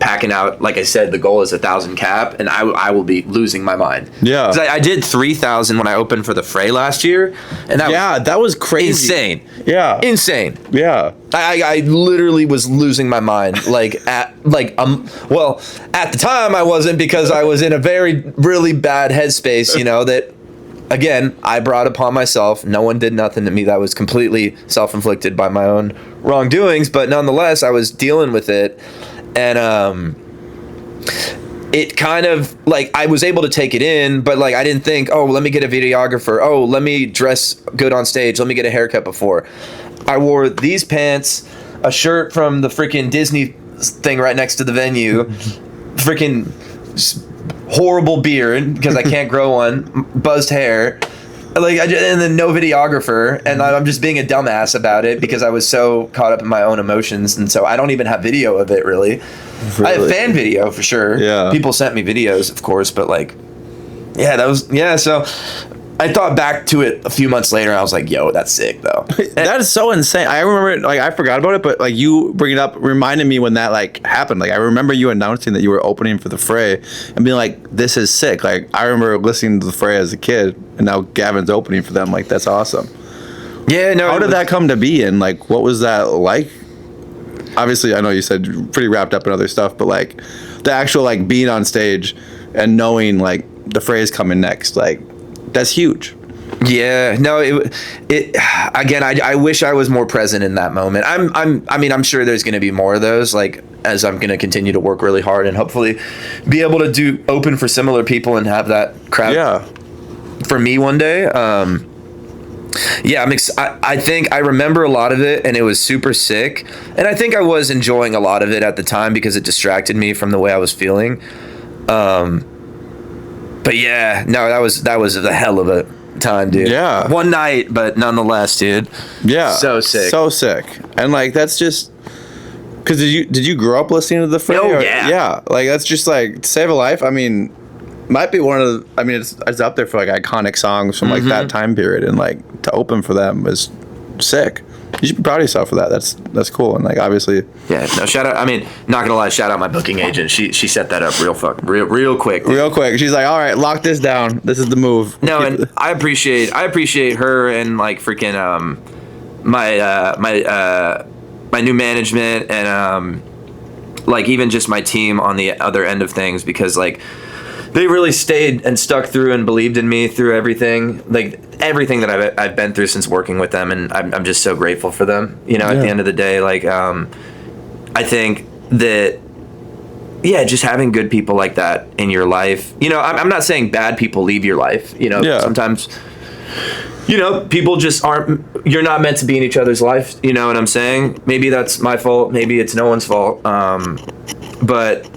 packing out, like I said, the goal is 1,000 cap, and I will be losing my mind. Yeah, 'cause I did 3,000 when I opened for the Fray last year, and that was crazy, insane. Yeah, insane. Yeah, I literally was losing my mind. Like at the time I wasn't, because I was in a really bad headspace. You know, that again I brought upon myself. No one did nothing to me. That was completely self-inflicted by my own wrongdoings. But nonetheless, I was dealing with it. And it kind of like I was able to take it in, but like I didn't think, oh, let me get a videographer. Oh, let me dress good on stage. Let me get a haircut before. I wore these pants, a shirt from the freaking Disney thing right next to the venue, freaking horrible beard because I can't grow one, buzzed hair. Like and then no videographer, and I'm just being a dumbass about it because I was so caught up in my own emotions, and so I don't even have video of it really. I have fan video for sure. Yeah, people sent me videos, of course, but like, yeah, so I thought back to it a few months later, and I was like, yo, that's sick though. That is so insane. I remember, like, I forgot about it, but like you bring it up, reminded me when that like happened. Like I remember you announcing that you were opening for the Fray and being like, this is sick. Like I remember listening to the Fray as a kid, and now Gavn's opening for them. Like that's awesome. Yeah, no. How did that come to be, and like what was that like? Obviously, I know you said you're pretty wrapped up in other stuff, but like the actual like being on stage and knowing like the Fray's coming next, like that's huge. Yeah, no, it again, I wish I was more present in that moment. I'm sure there's going to be more of those, like as I'm going to continue to work really hard and hopefully be able to open for similar people and have that crowd for me one day. Yeah, I think I remember a lot of it, and it was super sick. And I think I was enjoying a lot of it at the time because it distracted me from the way I was feeling. But yeah, no, that was the hell of a time, dude. Yeah, one night, but nonetheless, dude. Yeah, so sick, and like that's just because did you grow up listening to the Fray? Oh yeah, like that's just like Save a Life. I mean, might be one of the. I mean, it's up there for like iconic songs from like that time period, and like to open for them was sick. You should be proud of yourself for that. That's cool, and like obviously. Yeah, no, shout out. I mean, not gonna lie, shout out my booking agent. She set that up real quick. Real quick. She's like, all right, lock this down. This is the move. No, and I appreciate her and like freaking my new management and like even just my team on the other end of things, because like they really stayed and stuck through and believed in me through everything, like everything that I've been through since working with them, and I'm just so grateful for them. You know, at the end of the day, like I think that just having good people like that in your life. You know, I'm not saying bad people leave your life. You know, sometimes people just aren't. You're not meant to be in each other's life. You know what I'm saying? Maybe that's my fault. Maybe it's no one's fault. But.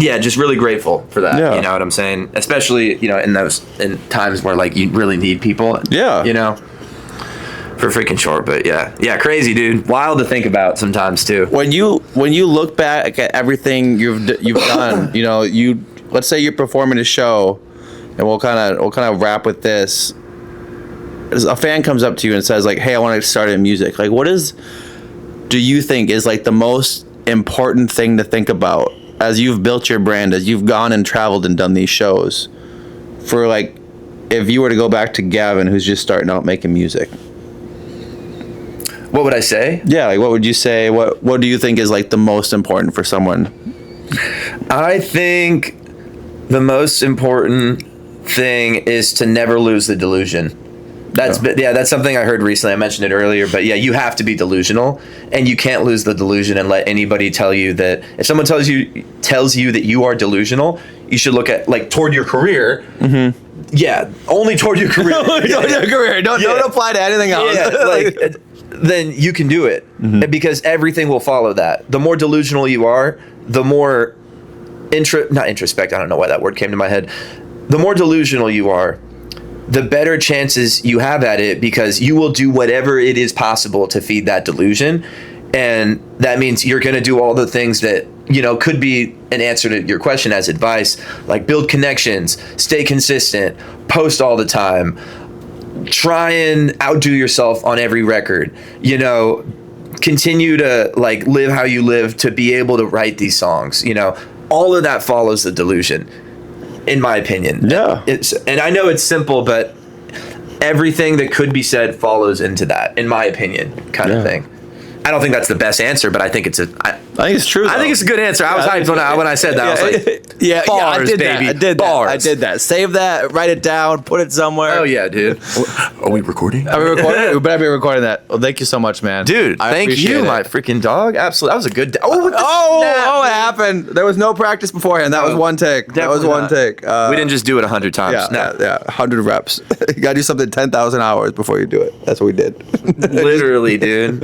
Yeah, just really grateful for that. Yeah. You know what I'm saying? Especially, in times where like you really need people. Yeah. You know, for freaking short. But yeah, crazy, dude. Wild to think about sometimes too. When you look back at everything you've done, let's say you're performing a show, and we'll kind of wrap with this. As a fan comes up to you and says like, "Hey, I want to start in music." Like, do you think is like the most important thing to think about? As you've built your brand, as you've gone and traveled and done these shows, for like, if you were to go back to Gavn, who's just starting out making music, what would I say? Yeah, like what would you say? What do you think is like the most important for someone? I think the most important thing is to never lose the delusion. That's something I heard recently. I mentioned it earlier, but yeah, you have to be delusional, and you can't lose the delusion and let anybody tell you that. If someone tells you that you are delusional, you should look at like toward your career. Mm-hmm. Yeah, only toward your career. Toward your career. Don't apply to anything else. Yeah, then you can do it, because everything will follow that. The more delusional you are, the more not introspect, I don't know why that word came to my head. The more delusional you are, the better chances you have at it, because you will do whatever it is possible to feed that delusion. And that means you're going to do all the things that, you know, could be an answer to your question as advice, like build connections, stay consistent, post all the time, try and outdo yourself on every record, you know, continue to like live how you live to be able to write these songs, you know, all of that follows the delusion, in my opinion. Yeah. And I know it's simple, but everything that could be said follows into that, in my opinion, kind of thing. I don't think that's the best answer, but I think it's I think it's true. I think it's a good answer. I was hyped when I said that. I was like, bars, I did baby. That. I did bars. that. I did that. Save that. Write it down. Put it somewhere. Oh yeah, dude. Are we recording? Are we recording? We better be recording that. Well, thank you so much, man. Dude, thank you, my freaking dog. Absolutely. That was a good it happened. There was no practice beforehand. That was one take. That was one take. We didn't just do it 100 times. Yeah, 100 reps. You got to do something 10,000 hours before you do it. That's what we did. Literally, dude.